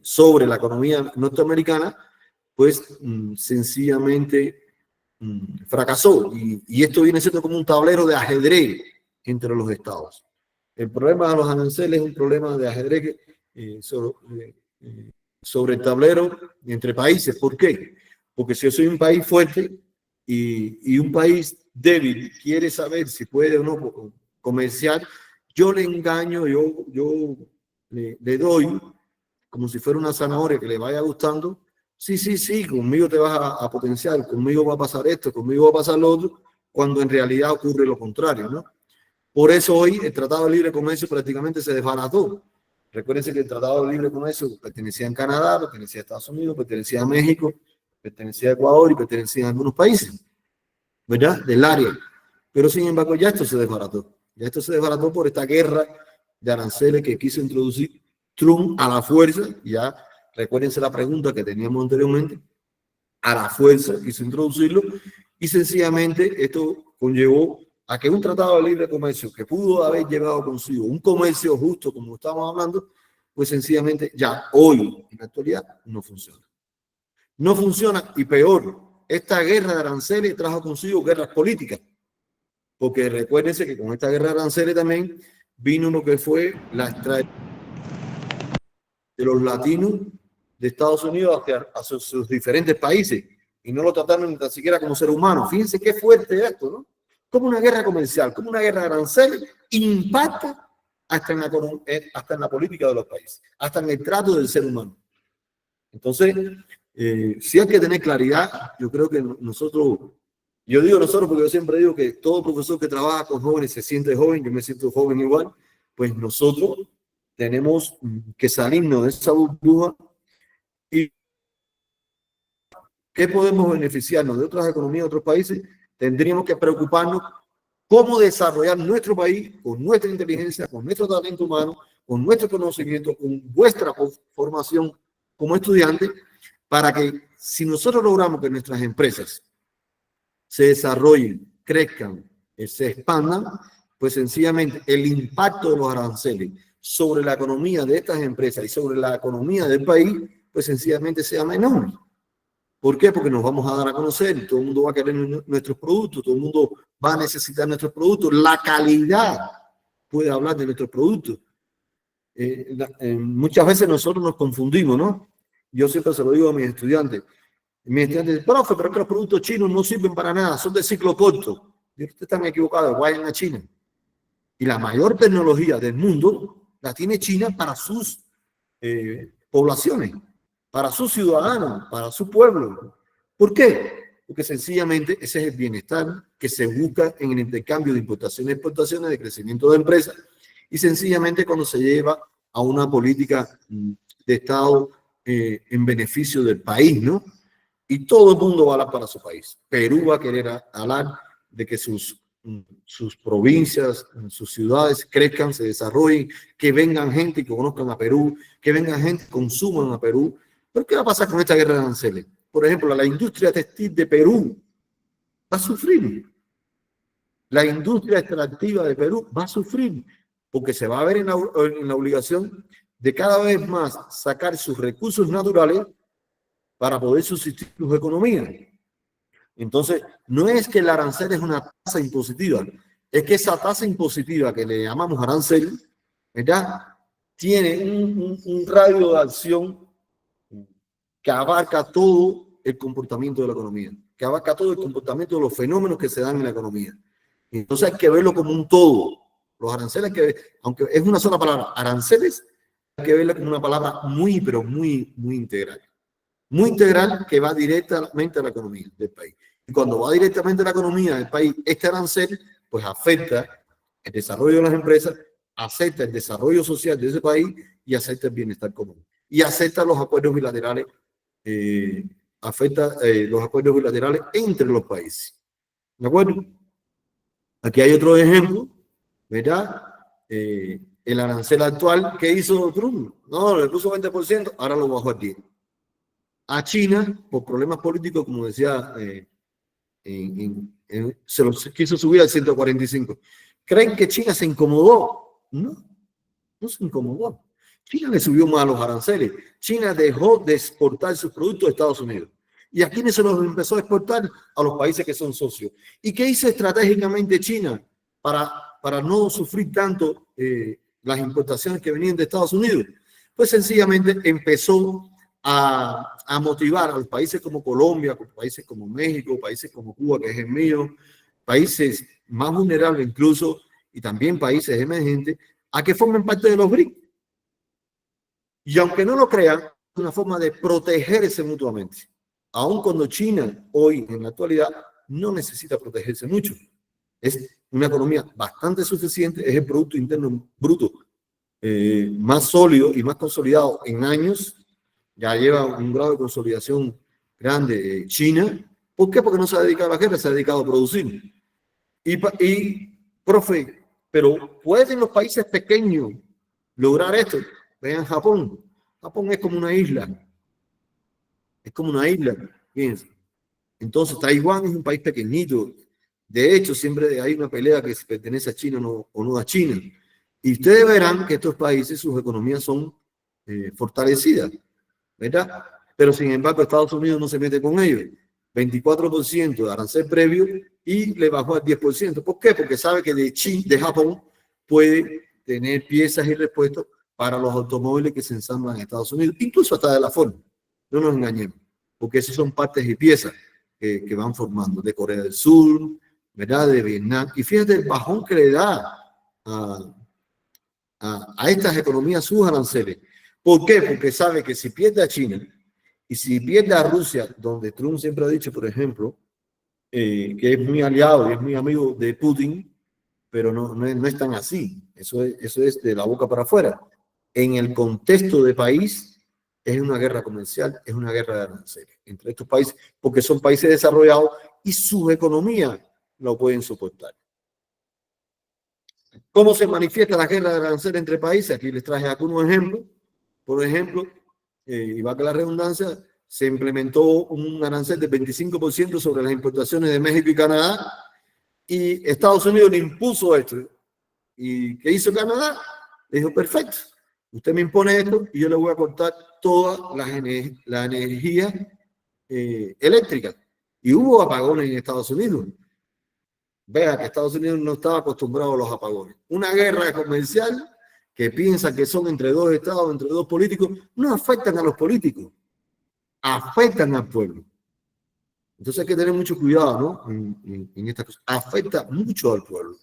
sobre la economía norteamericana, pues sencillamente fracasó. Y esto viene siendo como un tablero de ajedrez entre los estados. El problema de los aranceles es un problema de ajedrez sobre el tablero entre países. ¿Por qué? Porque si yo soy un país fuerte y un país débil quiere saber si puede o no comerciar, yo le engaño, yo le doy como si fuera una zanahoria que le vaya gustando. Sí, conmigo te vas a potenciar, conmigo va a pasar esto, conmigo va a pasar lo otro, cuando en realidad ocurre lo contrario, ¿no? Por eso hoy el Tratado de Libre Comercio prácticamente se desbarató. Recuérdense que el Tratado de Libre Comercio pertenecía a Canadá, pertenecía a Estados Unidos, pertenecía a México, pertenecía a Ecuador y pertenecía a algunos países, ¿verdad? Del área. Pero sin embargo ya esto se desbarató. Ya esto se desbarató por esta guerra de aranceles que quiso introducir Trump a la fuerza. Ya recuérdense la pregunta que teníamos anteriormente. A la fuerza quiso introducirlo y sencillamente esto conllevó a que un tratado de libre comercio que pudo haber llevado consigo un comercio justo como estamos hablando, pues sencillamente ya hoy en la actualidad no funciona. No funciona y peor, esta guerra de aranceles trajo consigo guerras políticas. Porque recuérdense que con esta guerra de aranceles también vino lo que fue la extracción de los latinos de Estados Unidos hacia sus diferentes países y no lo trataron ni tan siquiera como ser humano. Fíjense qué fuerte es esto, ¿no? Como una guerra comercial, como una guerra de aranceles impacta hasta en la política de los países, hasta en el trato del ser humano. Entonces, sí hay que tener claridad. Yo creo que nosotros, yo digo nosotros porque yo siempre digo que todo profesor que trabaja con jóvenes se siente joven, yo me siento joven igual, pues nosotros tenemos que salirnos de esa burbuja y ¿qué podemos beneficiarnos de otras economías de otros países? Tendríamos que preocuparnos cómo desarrollar nuestro país con nuestra inteligencia, con nuestro talento humano, con nuestro conocimiento, con vuestra formación como estudiantes, para que si nosotros logramos que nuestras empresas se desarrollen, crezcan, se expandan, pues sencillamente el impacto de los aranceles sobre la economía de estas empresas y sobre la economía del país, pues sencillamente sea menor. ¿Por qué? Porque nos vamos a dar a conocer, todo el mundo va a querer nuestros productos, todo el mundo va a necesitar nuestros productos, la calidad puede hablar de nuestros productos. Muchas veces nosotros nos confundimos, ¿no? Yo siempre se lo digo a mis estudiantes. Mis estudiantes dicen, profe, pero es que los productos chinos no sirven para nada, son de ciclo corto. Y ustedes están equivocados, vayan a China. Y la mayor tecnología del mundo la tiene China para sus poblaciones, para sus ciudadanos, para su pueblo. ¿Por qué? Porque sencillamente ese es el bienestar que se busca en el intercambio de importaciones y exportaciones, de crecimiento de empresas, y sencillamente cuando se lleva a una política de Estado en beneficio del país, ¿no? Y todo el mundo va a hablar para su país. Perú va a querer hablar de que sus provincias, sus ciudades crezcan, se desarrollen, que vengan gente que conozcan a Perú, que vengan gente que consuman a Perú. ¿Pero qué va a pasar con esta guerra de aranceles? Por ejemplo, la industria textil de Perú va a sufrir. La industria extractiva de Perú va a sufrir porque se va a ver en la obligación de cada vez más sacar sus recursos naturales para poder subsistir sus economías. Entonces, no es que el arancel es una tasa impositiva, es que esa tasa impositiva que le llamamos arancel, ¿verdad? Tiene un radio de acción que abarca todo el comportamiento de la economía, que abarca todo el comportamiento de los fenómenos que se dan en la economía. Entonces hay que verlo como un todo. Los aranceles, aunque es una sola palabra, aranceles, hay que verlo como una palabra muy, pero muy, muy integral. Muy integral que va directamente a la economía del país. Y cuando va directamente a la economía del país, este arancel, pues afecta el desarrollo de las empresas, afecta el desarrollo social de ese país y afecta el bienestar común. Y afecta los acuerdos bilaterales, los acuerdos bilaterales entre los países. ¿De acuerdo? Aquí hay otro ejemplo, ¿verdad? El arancel actual que hizo Trump, no, le puso 20%, ahora lo bajó a 10%. A China, por problemas políticos, como decía, se los quiso subir al 145. ¿Creen que China se incomodó? No, no se incomodó. China le subió más los aranceles. China dejó de exportar sus productos a Estados Unidos. ¿Y a quiénes se los empezó a exportar? A los países que son socios. ¿Y qué hizo estratégicamente China para no sufrir tanto las importaciones que venían de Estados Unidos? Pues sencillamente empezó a motivar a los países como Colombia, países como México, países como Cuba, que es el mío, países más vulnerables incluso, y también países emergentes, a que formen parte de los BRICS. Y aunque no lo crean, es una forma de protegerse mutuamente. Aun cuando China hoy, en la actualidad, no necesita protegerse mucho. Es una economía bastante suficiente, es el Producto Interno Bruto más sólido y más consolidado en años. Ya lleva un grado de consolidación grande China. ¿Por qué? Porque no se ha dedicado a la guerra, se ha dedicado a producir. Profe, pero ¿pueden los países pequeños lograr esto? Vean Japón. Japón es como una isla. Es como una isla, fíjense. Entonces, Taiwán es un país pequeñito. De hecho, siempre hay una pelea que si pertenece a China o no a China. Y ustedes verán que estos países, sus economías son fortalecidas, ¿verdad? Pero sin embargo, Estados Unidos no se mete con ellos. 24% de arancel previo y le bajó al 10%. ¿Por qué? Porque sabe que de Japón puede tener piezas y repuestos para los automóviles que se ensamblan en Estados Unidos, incluso hasta de la Ford. No nos engañemos, porque esas son partes y piezas que van formando de Corea del Sur, ¿verdad? De Vietnam. Y fíjate el bajón que le da a estas economías sus aranceles. ¿Por qué? Porque sabe que si pierde a China y si pierde a Rusia, donde Trump siempre ha dicho, por ejemplo, que es muy aliado y es muy amigo de Putin, pero no es tan así. Eso es de la boca para afuera. En el contexto de país, es una guerra comercial, es una guerra de aranceles entre estos países, porque son países desarrollados y sus economías lo pueden soportar. ¿Cómo se manifiesta la guerra de aranceles entre países? Aquí les traje algunos ejemplos. Por ejemplo, y va a que la redundancia, se implementó un arancel del 25% sobre las importaciones de México y Canadá, y Estados Unidos le impuso esto. ¿Y qué hizo Canadá? Le dijo, perfecto, usted me impone esto y yo le voy a cortar toda la energía eléctrica. Y hubo apagones en Estados Unidos. Vea que Estados Unidos no estaba acostumbrado a los apagones. Una guerra comercial que piensa que son entre dos estados, entre dos políticos, no afectan a los políticos, afectan al pueblo. Entonces hay que tener mucho cuidado, ¿no? En estas cosas. Afecta mucho al pueblo.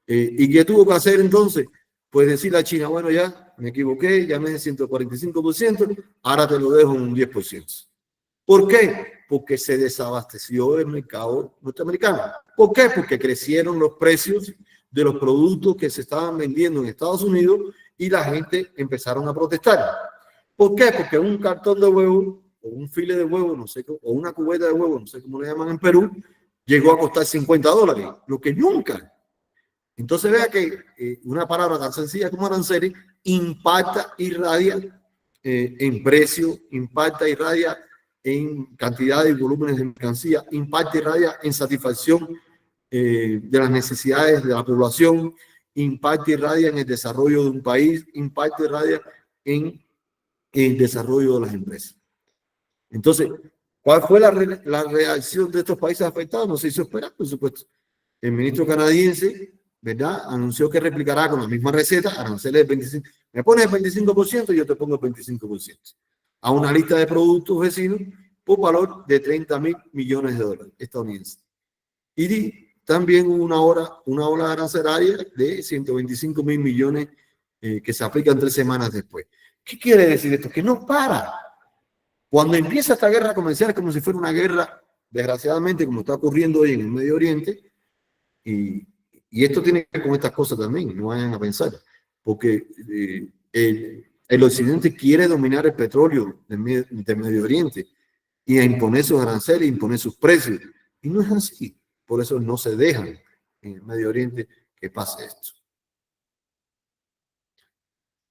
¿Y qué tuvo que hacer entonces? Pues decirle a China, bueno, ya me equivoqué, ya me di 145%, ahora te lo dejo en un 10%. ¿Por qué? Porque se desabasteció el mercado norteamericano. ¿Por qué? Porque crecieron los precios de los productos que se estaban vendiendo en Estados Unidos y la gente empezaron a protestar. ¿Por qué? Porque un cartón de huevo o un file de huevo, no sé, o una cubeta de huevo, no sé cómo le llaman en Perú, llegó a costar $50, lo que nunca. Entonces vea que una palabra tan sencilla como aranceles impacta, irradia en precio, impacta, irradia en cantidad y volúmenes de mercancía, impacta, irradia en satisfacción de las necesidades de la población, impacta, irradia en el desarrollo de un país, impacta, irradia en el desarrollo de las empresas. Entonces, ¿cuál fue la reacción de estos países afectados? No se hizo esperar, por supuesto. El ministro canadiense, ¿verdad?, anunció que replicará con la misma receta aranceles del 25%. Me pones el 25% y yo te pongo el 25%. A una lista de productos vecinos por valor de $30.000 millones estadounidenses. Y también hubo una ola arancelaria de $125.000 millones que se aplican 3 semanas después. ¿Qué quiere decir esto? Que no para. Cuando empieza esta guerra comercial es como si fuera una guerra, desgraciadamente, como está ocurriendo hoy en el Medio Oriente, y esto tiene que ver con estas cosas también, no vayan a pensar, porque el occidente quiere dominar el petróleo del Medio Oriente y a imponer sus aranceles, imponer sus precios, y no es así. Por eso no se dejan en el Medio Oriente que pase esto.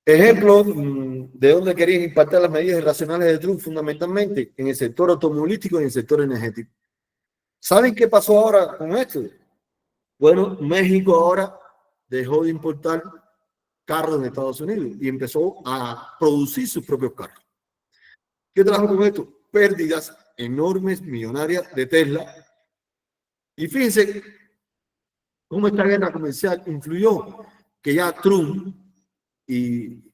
Ejemplo de dónde querían impactar las medidas irracionales de Trump, fundamentalmente en el sector automovilístico y en el sector energético. ¿Saben qué pasó ahora con esto? Bueno, México ahora dejó de importar carros de Estados Unidos y empezó a producir sus propios carros. ¿Qué trajo con esto? Pérdidas enormes, millonarias de Tesla. Y fíjense cómo esta guerra comercial influyó que ya Trump y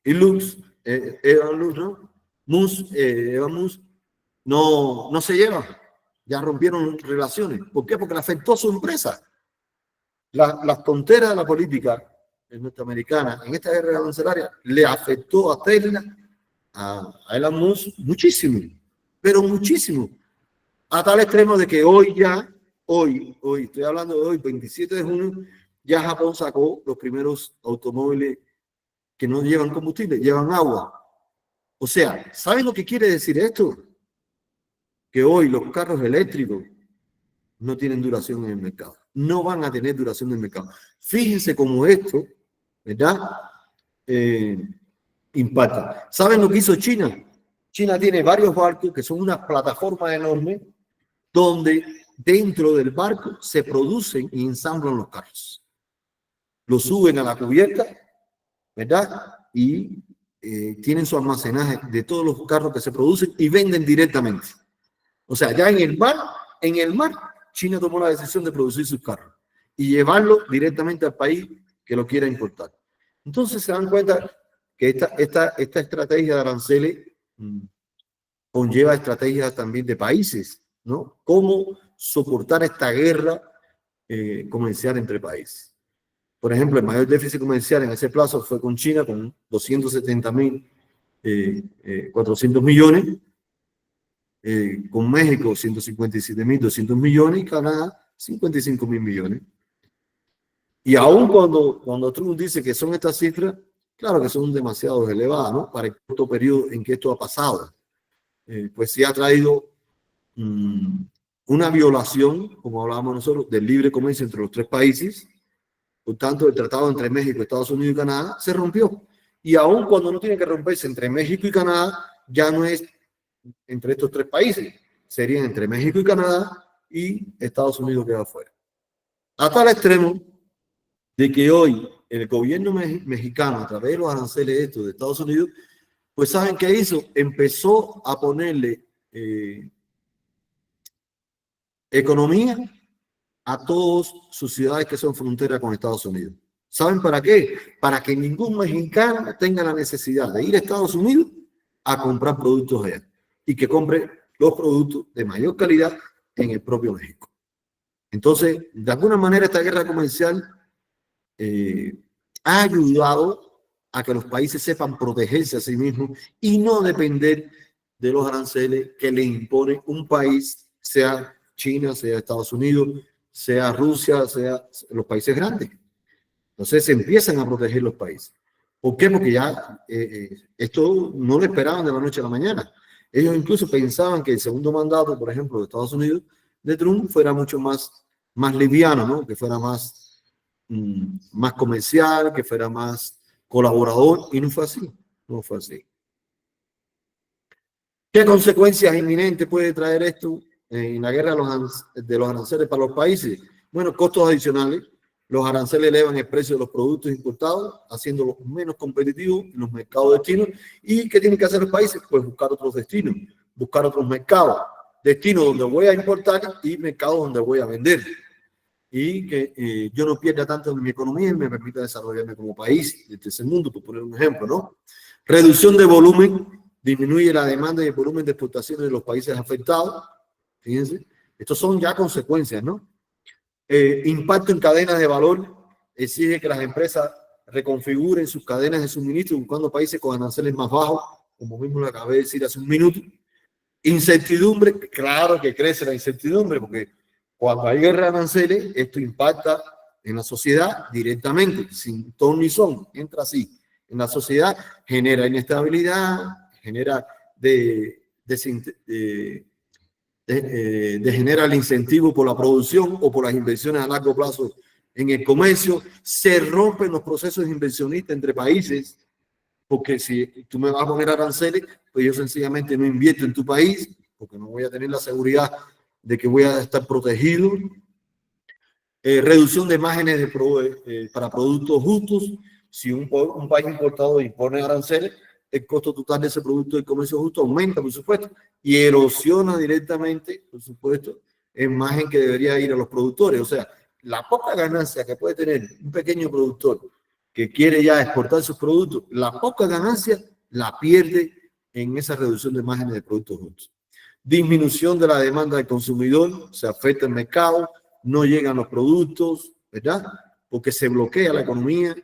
Lux, Evan Lux, ¿no? Evan Musk no se llevan. Ya rompieron relaciones. ¿Por qué? Porque le afectó a su empresa. Las tonteras de la política norteamericana en esta guerra arancelaria le afectó a Tesla, a Elon Musk, muchísimo, pero muchísimo. A tal extremo de que hoy, estoy hablando de hoy, 27 de junio, ya Japón sacó los primeros automóviles que no llevan combustible, llevan agua. O sea, ¿saben lo que quiere decir esto? Que hoy los carros eléctricos no tienen duración en el mercado. No van a tener duración en el mercado. Fíjense cómo esto, ¿verdad? Impacta. ¿Saben lo que hizo China? China tiene varios barcos que son unas plataformas enormes donde dentro del barco se producen y ensamblan los carros. Los suben a la cubierta, ¿verdad? Y tienen su almacenaje de todos los carros que se producen y venden directamente. O sea, ya en el mar, China tomó la decisión de producir sus carros y llevarlo directamente al país que lo quiera importar. Entonces se dan cuenta que esta estrategia de aranceles conlleva estrategias también de países, ¿no? Cómo soportar esta guerra comercial entre países. Por ejemplo, el mayor déficit comercial en ese plazo fue con China, con 270.400 millones, con México 157.200 millones y Canadá 55.000 millones. Y aún cuando Trump dice que son estas cifras, claro que son demasiado elevadas, ¿no? Para el corto periodo en que esto ha pasado. Pues sí ha traído una violación, como hablábamos nosotros, del libre comercio entre los tres países. Por tanto, el tratado entre México, Estados Unidos y Canadá se rompió. Y aún cuando no tiene que romperse entre México y Canadá, ya no es entre estos tres países, serían entre México y Canadá y Estados Unidos queda afuera. A tal extremo de que hoy el gobierno mexicano, a través de los aranceles estos de Estados Unidos, pues ¿saben qué hizo? Empezó a ponerle economía a todas sus ciudades que son frontera con Estados Unidos. ¿Saben para qué? Para que ningún mexicano tenga la necesidad de ir a Estados Unidos a comprar productos allá y que compre los productos de mayor calidad en el propio México. Entonces, de alguna manera, esta guerra comercial ha ayudado a que los países sepan protegerse a sí mismos y no depender de los aranceles que le impone un país, sea China, sea Estados Unidos, sea Rusia, sea los países grandes. Entonces se empiezan a proteger los países. ¿Por qué? Porque ya esto no lo esperaban de la noche a la mañana. Ellos incluso pensaban que el segundo mandato, por ejemplo, de Estados Unidos, de Trump, fuera mucho más liviano, ¿no? Que fuera más comercial, que fuera más colaborador, y no fue así. No fue así. ¿Qué consecuencias inminentes puede traer esto en la guerra de los aranceles para los países? Bueno, costos adicionales. Los aranceles elevan el precio de los productos importados, haciéndolos menos competitivos en los mercados destinos. ¿Y qué tienen que hacer los países? Pues buscar otros destinos, buscar otros mercados. Destinos donde voy a importar y mercados donde voy a vender. Y que yo no pierda tanto en mi economía y me permita desarrollarme como país del tercer mundo, por poner un ejemplo, ¿no? Reducción de volumen, disminuye la demanda y el volumen de exportaciones de los países afectados. Fíjense, estos son ya consecuencias, ¿no? Impacto en cadenas de valor, exige que las empresas reconfiguren sus cadenas de suministro buscando países con aranceles más bajos, como mismo lo acabé de decir hace un minuto. Incertidumbre, claro que crece la incertidumbre, porque cuando hay guerra de aranceles, esto impacta en la sociedad directamente, sin ton ni son, entra así. En la sociedad genera inestabilidad, genera degenera el incentivo por la producción o por las inversiones a largo plazo en el comercio, se rompen los procesos inversionistas entre países, porque si tú me vas a poner aranceles, pues yo sencillamente no invierto en tu país, porque no voy a tener la seguridad de que voy a estar protegido. Reducción de márgenes para productos justos. Si un país importador impone aranceles, el costo total de ese producto de comercio justo aumenta, por supuesto, y erosiona directamente, por supuesto, el margen que debería ir a los productores. O sea, la poca ganancia que puede tener un pequeño productor que quiere ya exportar sus productos, la poca ganancia la pierde en esa reducción de márgenes de productos justos. Disminución de la demanda del consumidor, se afecta el mercado, no llegan los productos, ¿verdad? Porque se bloquea la economía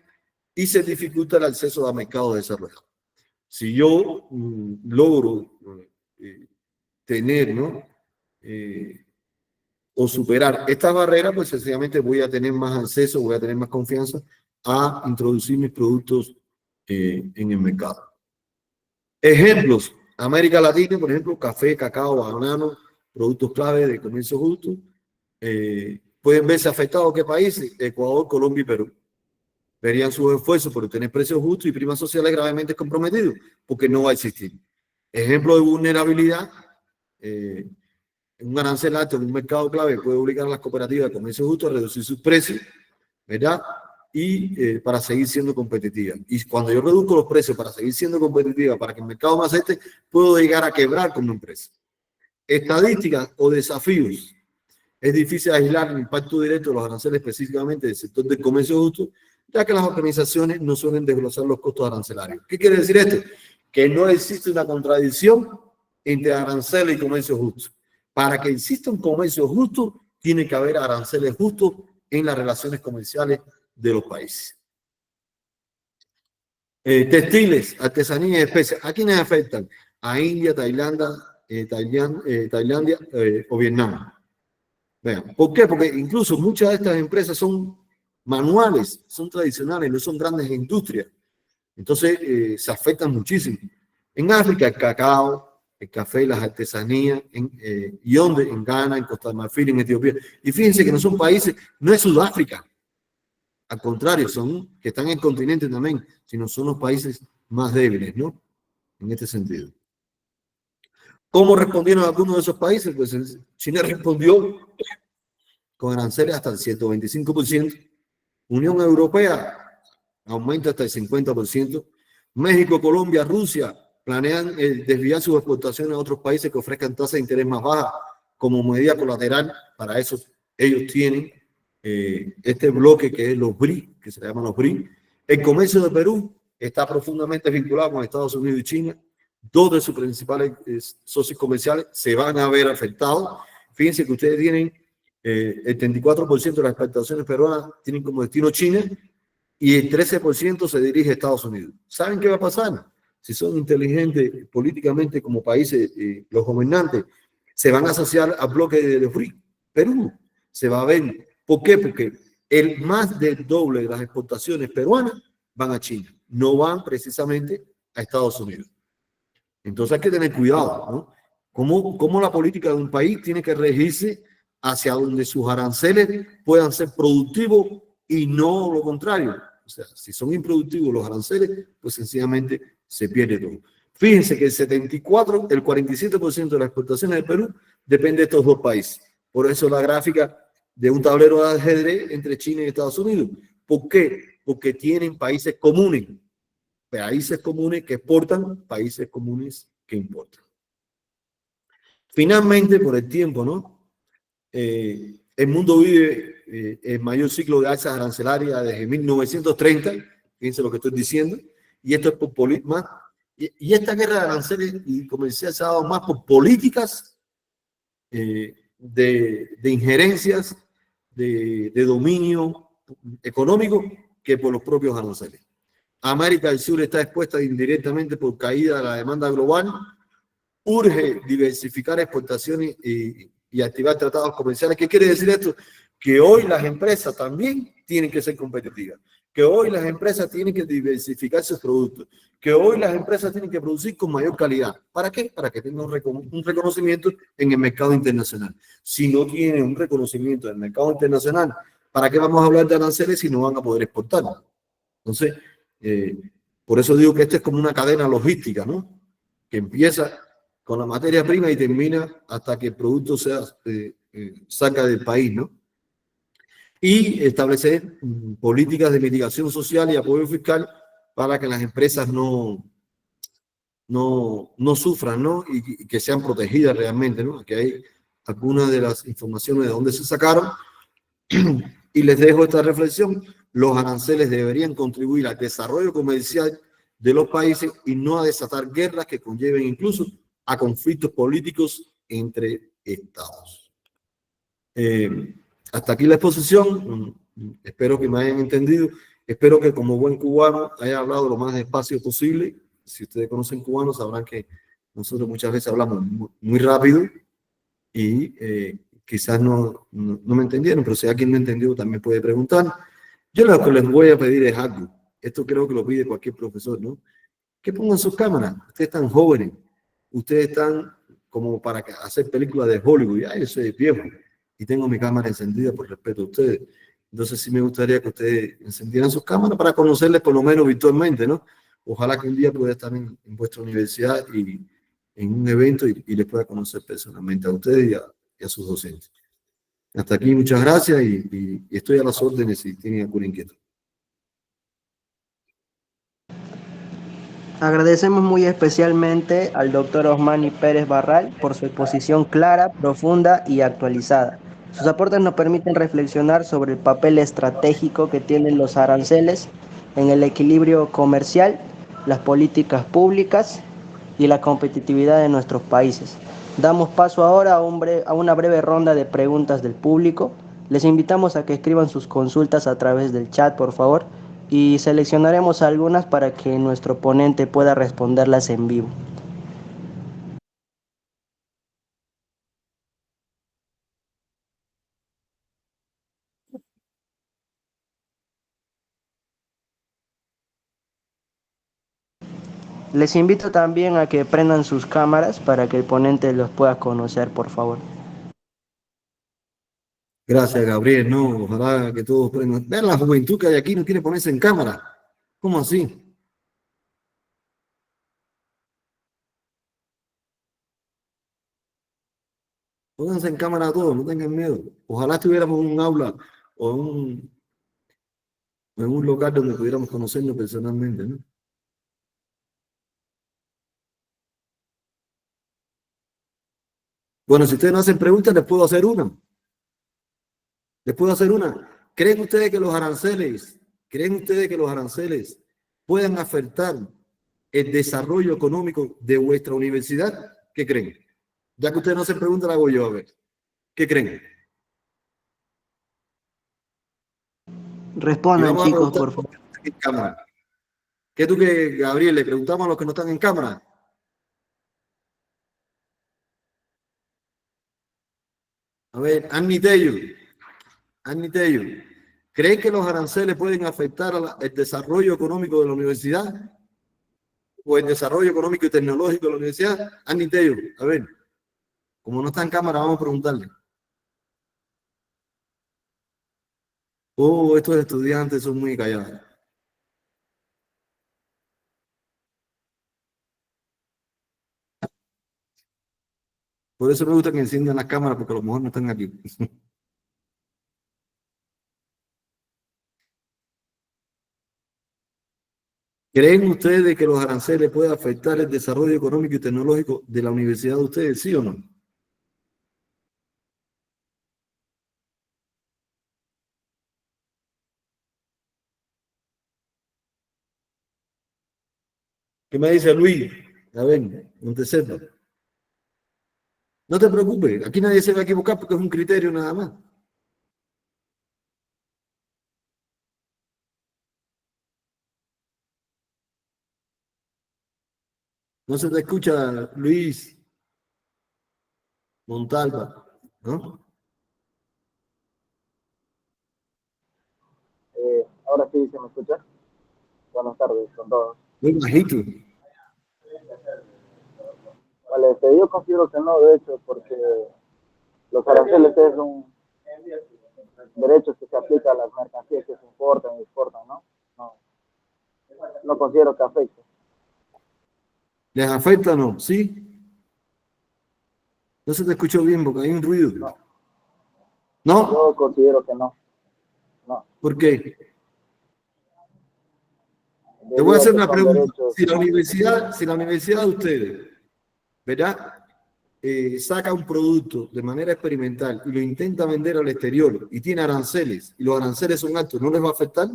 y se dificulta el acceso a mercados desarrollados. Si yo logro tener, ¿no? o superar estas barreras, pues sencillamente voy a tener más acceso, voy a tener más confianza a introducir mis productos en el mercado. Ejemplos, América Latina, por ejemplo, café, cacao, banano, productos clave de comercio justo, pueden verse afectados ¿qué países? Ecuador, Colombia y Perú. Verían sus esfuerzos por obtener precios justos y primas sociales gravemente comprometidos, porque no va a existir. Ejemplo de vulnerabilidad, un arancel alto en un mercado clave puede obligar a las cooperativas de comercio justo a reducir sus precios, ¿verdad? Y para seguir siendo competitivas. Y cuando yo reduzco los precios para seguir siendo competitiva, para que el mercado me acepte, puedo llegar a quebrar como empresa. Estadísticas o desafíos. Es difícil aislar el impacto directo de los aranceles específicamente del sector del comercio justo, ya que las organizaciones no suelen desglosar los costos arancelarios. ¿Qué quiere decir esto? Que no existe una contradicción entre aranceles y comercio justo. Para que exista un comercio justo, tiene que haber aranceles justos en las relaciones comerciales de los países. Textiles, artesanía y especias. ¿A quiénes afectan? A India, Tailandia o Vietnam. Vean, ¿por qué? Porque incluso muchas de estas empresas son manuales, son tradicionales, no son grandes industrias. Entonces se afectan muchísimo. En África, el cacao, el café, las artesanías, ¿y dónde? En Ghana, en Costa de Marfil, en Etiopía. Y fíjense que no son países, no es Sudáfrica. Al contrario, son que están en el continente también, sino son los países más débiles, ¿no? En este sentido. ¿Cómo respondieron algunos de esos países? Pues China respondió con aranceles hasta el 125%. Unión Europea aumenta hasta el 50%. México, Colombia, Rusia planean desviar sus exportaciones a otros países que ofrezcan tasas de interés más bajas como medida colateral. Para eso ellos tienen este bloque que es los BRI, que se llaman los BRI. El comercio de Perú está profundamente vinculado con Estados Unidos y China. Dos de sus principales socios comerciales se van a ver afectados. Fíjense que ustedes tienen el 34% de las exportaciones peruanas tienen como destino China y el 13% se dirige a Estados Unidos. ¿Saben qué va a pasar? Si son inteligentes políticamente como países, los gobernantes se van a asociar al bloque de los BRI. Perú se va a ver. ¿Por qué? Porque el más del doble de las exportaciones peruanas van a China, no van precisamente a Estados Unidos. Entonces hay que tener cuidado, ¿no? Cómo la política de un país tiene que regirse hacia donde sus aranceles puedan ser productivos y no lo contrario. O sea, si son improductivos los aranceles, pues sencillamente se pierde todo. Fíjense que el 47% de las exportaciones de Perú depende de estos dos países. Por eso la gráfica de un tablero de ajedrez entre China y Estados Unidos. ¿Por qué? Porque tienen países comunes que exportan, países comunes que importan. Finalmente, por el tiempo, ¿no? El mundo vive el mayor ciclo de alzas arancelarias desde 1930, fíjense lo que estoy diciendo, y esto es por más. Y esta guerra de aranceles y comercial se ha dado más por políticas de injerencias, de dominio económico, que por los propios aranceles. América del Sur está expuesta indirectamente por caída de la demanda global. Urge diversificar exportaciones y activar tratados comerciales. ¿Qué quiere decir esto? Que hoy las empresas también tienen que ser competitivas, que hoy las empresas tienen que diversificar sus productos, que hoy las empresas tienen que producir con mayor calidad. ¿Para qué? Para que tengan un reconocimiento en el mercado internacional. Si no tienen un reconocimiento en el mercado internacional, ¿para qué vamos a hablar de aranceles si no van a poder exportar? Entonces, por eso digo que esto es como una cadena logística, ¿no? Que empieza con la materia prima y termina hasta que el producto sea saca del país, ¿no? Y establecer políticas de mitigación social y apoyo fiscal para que las empresas no sufran, ¿no? Y que sean protegidas realmente, ¿no? Aquí hay algunas de las informaciones de dónde se sacaron. Y les dejo esta reflexión. Los aranceles deberían contribuir al desarrollo comercial de los países y no a desatar guerras que conlleven incluso a conflictos políticos entre estados. Hasta aquí la exposición. Espero que me hayan entendido. Espero que como buen cubano haya hablado lo más despacio posible. Si ustedes conocen cubanos sabrán que nosotros muchas veces hablamos muy rápido y quizás no me entendieron, pero si alguien no entendió también puede preguntar. Yo lo que les voy a pedir es algo. Esto creo que lo pide cualquier profesor, ¿no? Que pongan sus cámaras. Ustedes están jóvenes. Ustedes están como para hacer películas de Hollywood. Ya yo soy viejo y tengo mi cámara encendida por respeto a ustedes. Entonces sí me gustaría que ustedes encendieran sus cámaras para conocerles por lo menos virtualmente, ¿no? Ojalá que un día pueda estar en vuestra universidad y en un evento y les pueda conocer personalmente a ustedes y a sus docentes. Hasta aquí, muchas gracias y estoy a las órdenes si tienen alguna inquietud. Agradecemos muy especialmente al doctor Osmani Pérez Barral por su exposición clara, profunda y actualizada. Sus aportes nos permiten reflexionar sobre el papel estratégico que tienen los aranceles en el equilibrio comercial, las políticas públicas y la competitividad de nuestros países. Damos paso ahora a una breve ronda de preguntas del público. Les invitamos a que escriban sus consultas a través del chat, por favor, y seleccionaremos algunas para que nuestro ponente pueda responderlas en vivo. Les invito también a que prendan sus cámaras para que el ponente los pueda conocer, por favor. Gracias, Gabriel. No, ojalá que todos prendan. Vean la juventud que hay aquí, no quiere ponerse en cámara. ¿Cómo así? Pónganse en cámara todos, no tengan miedo. Ojalá estuviéramos en un aula o en un lugar donde pudiéramos conocernos personalmente, ¿no? Bueno, si ustedes no hacen preguntas, les puedo hacer una. ¿Creen ustedes que los aranceles puedan afectar el desarrollo económico de vuestra universidad? ¿Qué creen? Ya que ustedes no hacen preguntas, la hago yo a ver. ¿Qué creen? Y Respondan, vamos a chicos, preguntar por a los favor. que no están en cámara. ¿Qué tú que, Gabriel? Le preguntamos a los que no están en cámara. A ver, Annie Tello. ¿Creen que los aranceles pueden afectar el desarrollo económico de la universidad? ¿O el desarrollo económico y tecnológico de la universidad? Annie Tello, a ver, como no está en cámara, vamos a preguntarle. Oh, estos estudiantes son muy callados. Por eso me gusta que enciendan las cámaras, porque a lo mejor no están aquí. ¿Creen ustedes que los aranceles pueden afectar el desarrollo económico y tecnológico de la universidad de ustedes, sí o no? ¿Qué me dice Luis? A ver, no te sepa. No te preocupes, aquí nadie se va a equivocar porque es un criterio nada más. No se te escucha, Luis Montalva, ¿no? Ahora sí se me escucha. Buenas tardes con todos. Muy bajito. Vale, yo considero que no, de hecho, porque los aranceles es un derecho que se aplica a las mercancías que se importan y exportan, ¿no? No, no considero que afecte. ¿Les afecta o no? ¿Sí? No se te escuchó bien porque hay un ruido. No, ¿No? yo considero que no. No, ¿Por qué? Te voy a debido a hacer que una son pregunta. derechos. Si la universidad de ustedes, ¿verdad? Saca un producto de manera experimental y lo intenta vender al exterior y tiene aranceles y los aranceles son altos, ¿no les va a afectar?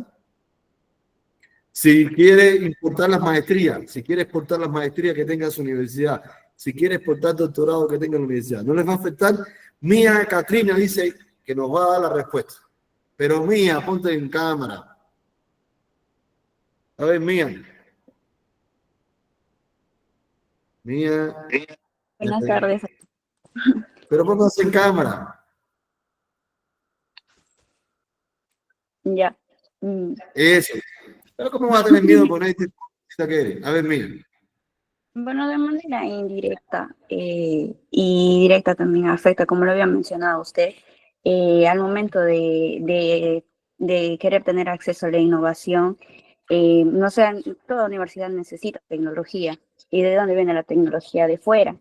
Si quiere importar las maestrías, si quiere exportar las maestrías que tenga su universidad, si quiere exportar doctorado que tenga la universidad, ¿no les va a afectar? Mía Catrina dice que nos va a dar la respuesta. Pero Mía, ponte en cámara. A ver, Mía. Buenas tardes. Pero pónganse en cámara. Ya. Eso. Pero ¿cómo vas a tener miedo con este que eres? A ver, mira. Bueno, de manera indirecta y directa también afecta, como lo había mencionado usted, al momento de querer tener acceso a la innovación. No sé, toda universidad necesita tecnología. ¿Y de dónde viene la tecnología? De fuera.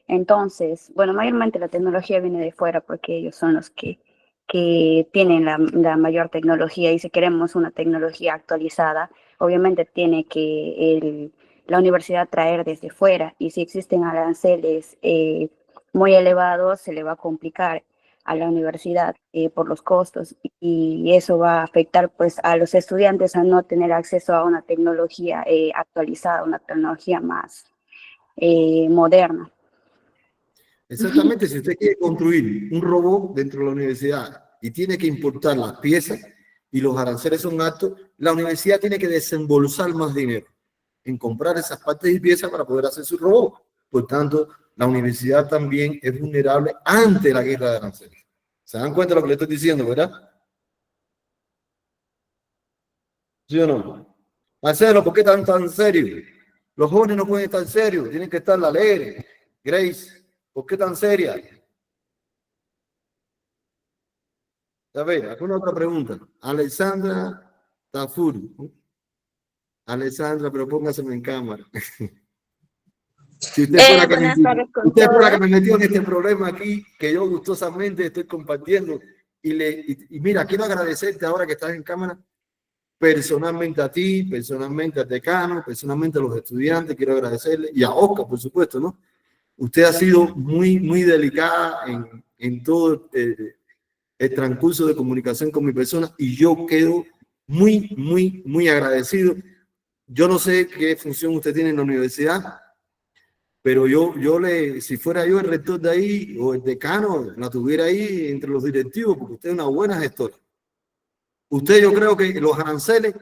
Entonces, bueno, mayormente la tecnología viene de fuera porque ellos son los que tienen la mayor tecnología, y si queremos una tecnología actualizada, obviamente tiene que la universidad traer desde fuera, y si existen aranceles muy elevados, se le va a complicar a la universidad por los costos, y eso va a afectar pues a los estudiantes a no tener acceso a una tecnología actualizada, una tecnología más moderna. Exactamente, si usted quiere construir un robot dentro de la universidad y tiene que importar las piezas y los aranceles son altos, la universidad tiene que desembolsar más dinero en comprar esas partes y piezas para poder hacer su robot. Por tanto, la universidad también es vulnerable ante la guerra de aranceles. ¿Se dan cuenta de lo que le estoy diciendo, verdad? ¿Sí o no? Marcelo, ¿por qué tan serio? Los jóvenes no pueden estar serios, tienen que estar alegres. Grace, ¿por qué tan seria? A ver, ¿alguna otra pregunta? Alexandra Tafur. Alexandra, pero póngaseme en cámara. Si usted fuera que Buenas tardes con usted fuera que todos. me metió en este problema aquí, que yo gustosamente estoy compartiendo, y mira, quiero agradecerte ahora que estás en cámara, personalmente a ti, personalmente al decano, personalmente a los estudiantes, quiero agradecerle, y a Oscar, por supuesto, ¿no? Usted ha sido muy delicada en todo el transcurso de comunicación con mi persona, y yo quedo muy agradecido. Yo no sé qué función usted tiene en la universidad, pero si fuera yo el rector de ahí o el decano, la tuviera ahí entre los directivos, porque usted es una buena gestora. Usted, yo creo que los aranceles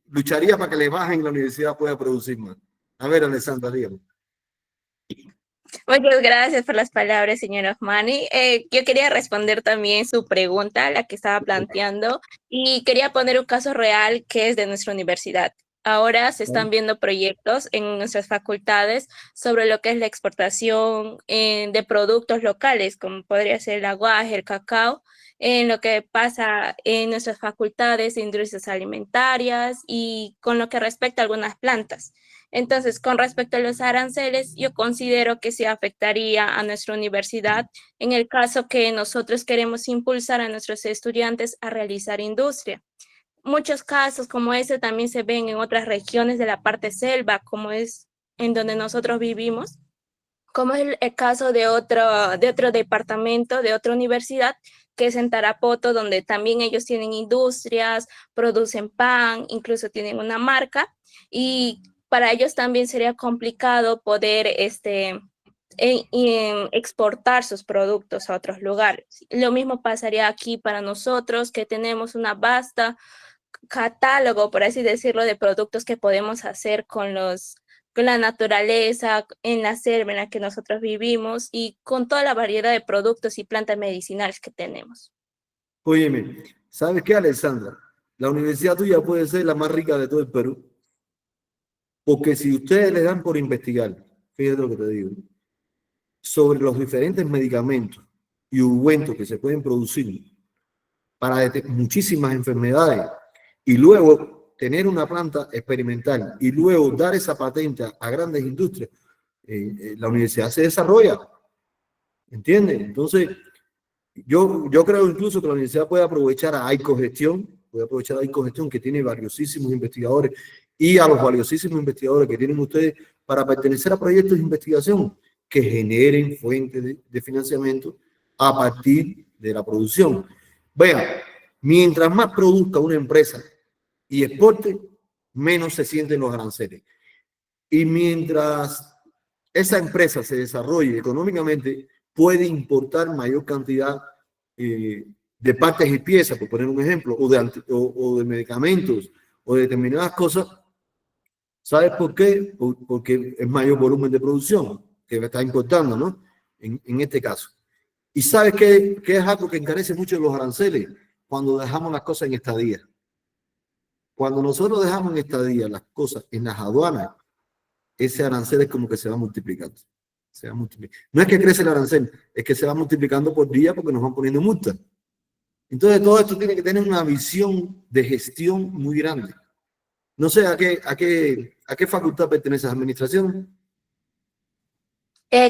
lucharía para que le bajen y la universidad pueda producir más. A ver, Alessandra, dígame. Muchas gracias por las palabras, señor Osmani. Yo quería responder también su pregunta, la que estaba planteando, y quería poner un caso real que es de nuestra universidad. Ahora se están viendo proyectos en nuestras facultades sobre lo que es la exportación de productos locales, como podría ser el aguaje, el cacao, en lo que pasa en nuestras facultades de industrias alimentarias y con lo que respecta a algunas plantas. Entonces, con respecto a los aranceles, yo considero que sí afectaría a nuestra universidad en el caso que nosotros queremos impulsar a nuestros estudiantes a realizar industria. Muchos casos como ese también se ven en otras regiones de la parte selva, como es en donde nosotros vivimos, como es el caso de otro departamento, de otra universidad, que es en Tarapoto, donde también ellos tienen industrias, producen pan, incluso tienen una marca, y para ellos también sería complicado poder exportar sus productos a otros lugares. Lo mismo pasaría aquí para nosotros, que tenemos una vasta catálogo, por así decirlo, de productos que podemos hacer con la naturaleza, en la selva en la que nosotros vivimos y con toda la variedad de productos y plantas medicinales que tenemos. Óyeme, ¿sabes qué, Alessandra? La universidad tuya puede ser la más rica de todo el Perú, porque si ustedes le dan por investigar, fíjate lo que te digo, sobre los diferentes medicamentos y ungüentos que se pueden producir para muchísimas enfermedades, y luego tener una planta experimental y luego dar esa patente a grandes industrias, la universidad se desarrolla, ¿entiendes? Entonces, yo creo incluso que la universidad puede aprovechar a Icogestión, que tiene valiosísimos investigadores, y a los valiosísimos investigadores que tienen ustedes para pertenecer a proyectos de investigación que generen fuentes de financiamiento a partir de la producción. Vean, mientras más produzca una empresa y exporte, menos se sienten los aranceles. Y mientras esa empresa se desarrolle económicamente, puede importar mayor cantidad de partes y piezas, por poner un ejemplo, o de medicamentos, o de determinadas cosas. ¿Sabes por qué? Porque es mayor volumen de producción que está importando, ¿no? en este caso. ¿Y sabes qué es algo que encarece mucho los aranceles? Cuando dejamos las cosas en estadía. Cuando nosotros dejamos en estadía las cosas en las aduanas, ese arancel es como que se va multiplicando. Se va multiplicando. No es que crece el arancel, es que se va multiplicando por día porque nos van poniendo multas. Entonces todo esto tiene que tener una visión de gestión muy grande. No sé a qué facultad pertenece la administración.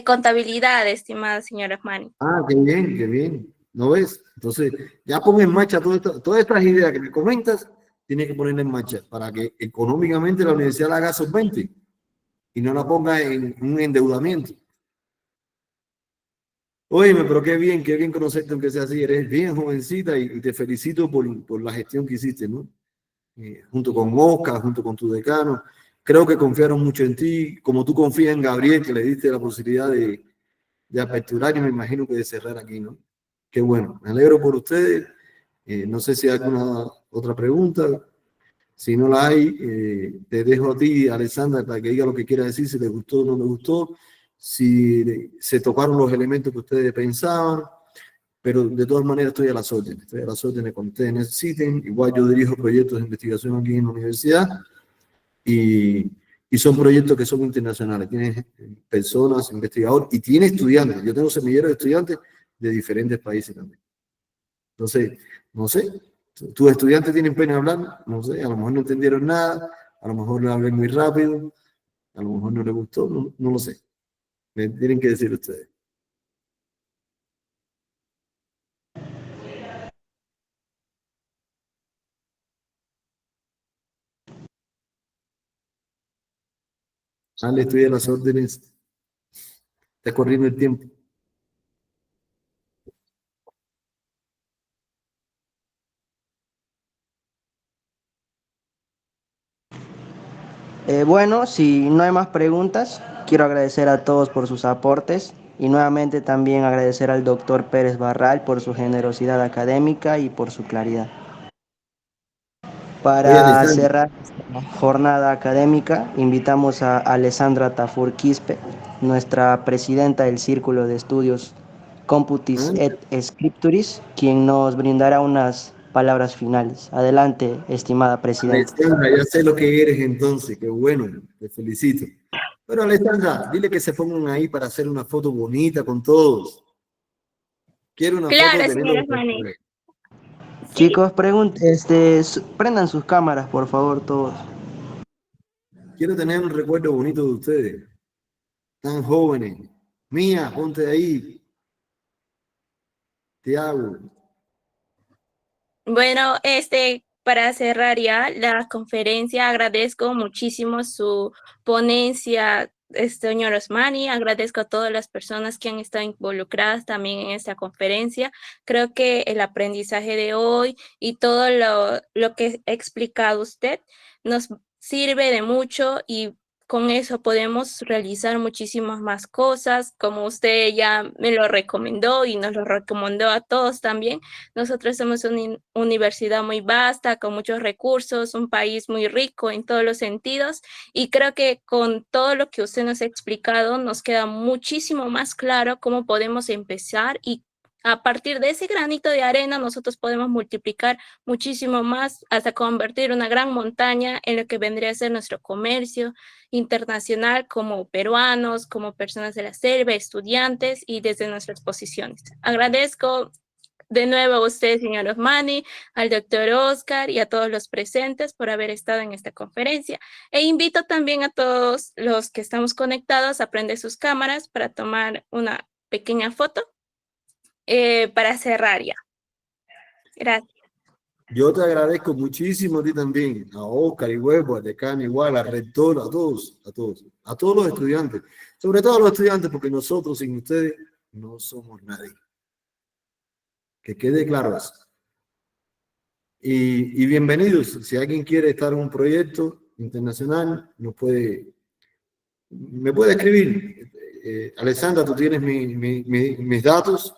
Contabilidad, estimada señora Osmani. Ah, qué bien, qué bien. ¿No ves? Entonces, ya pon en marcha todas estas ideas que me comentas, tienes que ponerlas en marcha para que económicamente la universidad la haga solvente y no la ponga en un endeudamiento. Óyeme, pero qué bien conocerte aunque sea así. Eres bien jovencita y te felicito por la gestión que hiciste, ¿no? Junto con Oscar, junto con tu decano. Creo que confiaron mucho en ti, como tú confías en Gabriel, que le diste la posibilidad de aperturar y me imagino que de cerrar aquí, ¿no? Qué bueno, me alegro por ustedes. No sé si hay alguna otra pregunta. Si no la hay, te dejo a ti, Alessandra, para que diga lo que quiera decir, si le gustó o no le gustó, si se tocaron los elementos que ustedes pensaban, pero de todas maneras estoy a las órdenes cuando ustedes necesiten. Igual yo dirijo proyectos de investigación aquí en la universidad y son proyectos que son internacionales, tienen personas, investigadores y tiene estudiantes. Yo tengo semilleros de estudiantes de diferentes países también. Entonces, no sé, tus estudiantes tienen pena de hablar, no sé, a lo mejor no entendieron nada, a lo mejor le hablé muy rápido, a lo mejor no les gustó, no lo sé. Me tienen que decir ustedes. Ale, estoy a las órdenes. Está corriendo el tiempo. Bueno, si no hay más preguntas, quiero agradecer a todos por sus aportes y nuevamente también agradecer al doctor Pérez Barral por su generosidad académica y por su claridad. Oye, Para Alessandra, cerrar esta jornada académica, invitamos a Alessandra Tafur Quispe, nuestra presidenta del Círculo de Estudios Computis et Scripturis, quien nos brindará unas palabras finales. Adelante, estimada presidenta. Alessandra, ya sé lo que eres entonces, qué bueno, te felicito. Pero Alessandra, dile que se pongan ahí para hacer una foto bonita con todos. Quiero una foto Claro, teniendo... señora Osmani. Sí. Chicos, prendan sus cámaras, por favor, todos. Quiero tener un recuerdo bonito de ustedes, tan jóvenes. Mía, ponte ahí. Te hago. Bueno, para cerrar ya la conferencia, agradezco muchísimo su ponencia, señor Osmani. Agradezco a todas las personas que han estado involucradas también en esta conferencia. Creo que el aprendizaje de hoy y todo lo que ha explicado usted nos sirve de mucho y con eso podemos realizar muchísimas más cosas, como usted ya me lo recomendó y nos lo recomendó a todos también. Nosotros somos una universidad muy vasta, con muchos recursos, un país muy rico en todos los sentidos, y creo que con todo lo que usted nos ha explicado, nos queda muchísimo más claro cómo podemos empezar y a partir de ese granito de arena nosotros podemos multiplicar muchísimo más hasta convertir una gran montaña en lo que vendría a ser nuestro comercio internacional como peruanos, como personas de la selva, estudiantes y desde nuestras posiciones. Agradezco de nuevo a usted, señor Osmani, al doctor Oscar y a todos los presentes por haber estado en esta conferencia. E invito también a todos los que estamos conectados a prender sus cámaras para tomar una pequeña foto para cerrar ya. Gracias. Yo te agradezco muchísimo a ti también, a Oscar y Huevo, a Decano igual, a Rector, a todos los estudiantes, sobre todo a los estudiantes, porque nosotros sin ustedes no somos nadie. Que quede claro eso. Y bienvenidos. Si alguien quiere estar en un proyecto internacional, me puede escribir. Alessandra, tú tienes mis datos.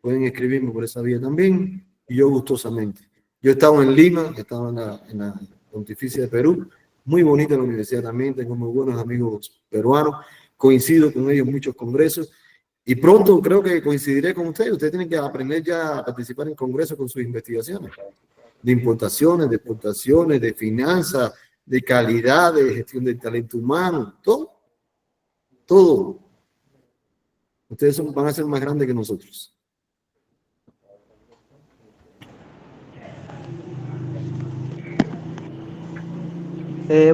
Pueden escribirme por esa vía también. Y yo gustosamente. Yo he estado en Lima, he estado en la Pontificia de Perú. Muy bonita la universidad también. Tengo muy buenos amigos peruanos. Coincido con ellos en muchos congresos. Y pronto creo que coincidiré con ustedes. Ustedes tienen que aprender ya a participar en congresos con sus investigaciones de importaciones, de exportaciones, de finanzas, de calidad, de gestión del talento humano, todo. Todo. Ustedes van a ser más grandes que nosotros.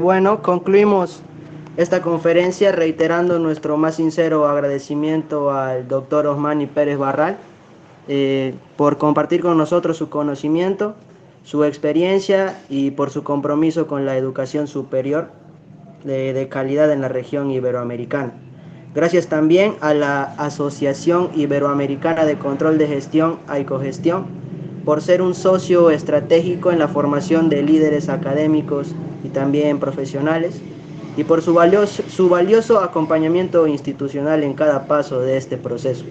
Bueno, concluimos esta conferencia reiterando nuestro más sincero agradecimiento al doctor Osmani Pérez Barral por compartir con nosotros su conocimiento, su experiencia y por su compromiso con la educación superior de calidad en la región iberoamericana. Gracias también a la Asociación Iberoamericana de Control de Gestión, AICOGestión, por ser un socio estratégico en la formación de líderes académicos y también profesionales, y por su valioso acompañamiento institucional en cada paso de este proceso.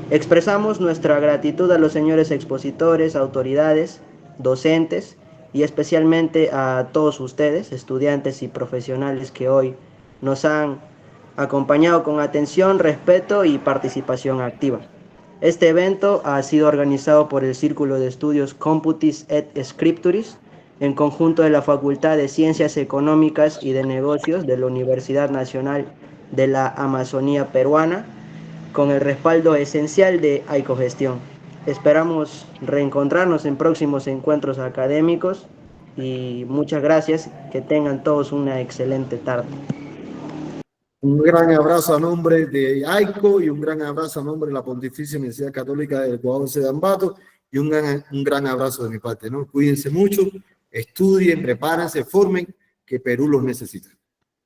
Expresamos nuestra gratitud a los señores expositores, autoridades, docentes y especialmente a todos ustedes, estudiantes y profesionales que hoy nos han acompañado con atención, respeto y participación activa. Este evento ha sido organizado por el Círculo de Estudios Computis et Scripturis, en conjunto de la Facultad de Ciencias Económicas y de Negocios de la Universidad Nacional de la Amazonía Peruana, con el respaldo esencial de AICOGestión. Esperamos reencontrarnos en próximos encuentros académicos y muchas gracias. Que tengan todos una excelente tarde. Un gran abrazo a nombre de AICO y un gran abrazo a nombre de la Pontificia Universidad Católica del Ecuador de Ambato y un gran abrazo de mi parte, ¿no? Cuídense mucho, estudien, prepárense, formen, que Perú los necesita.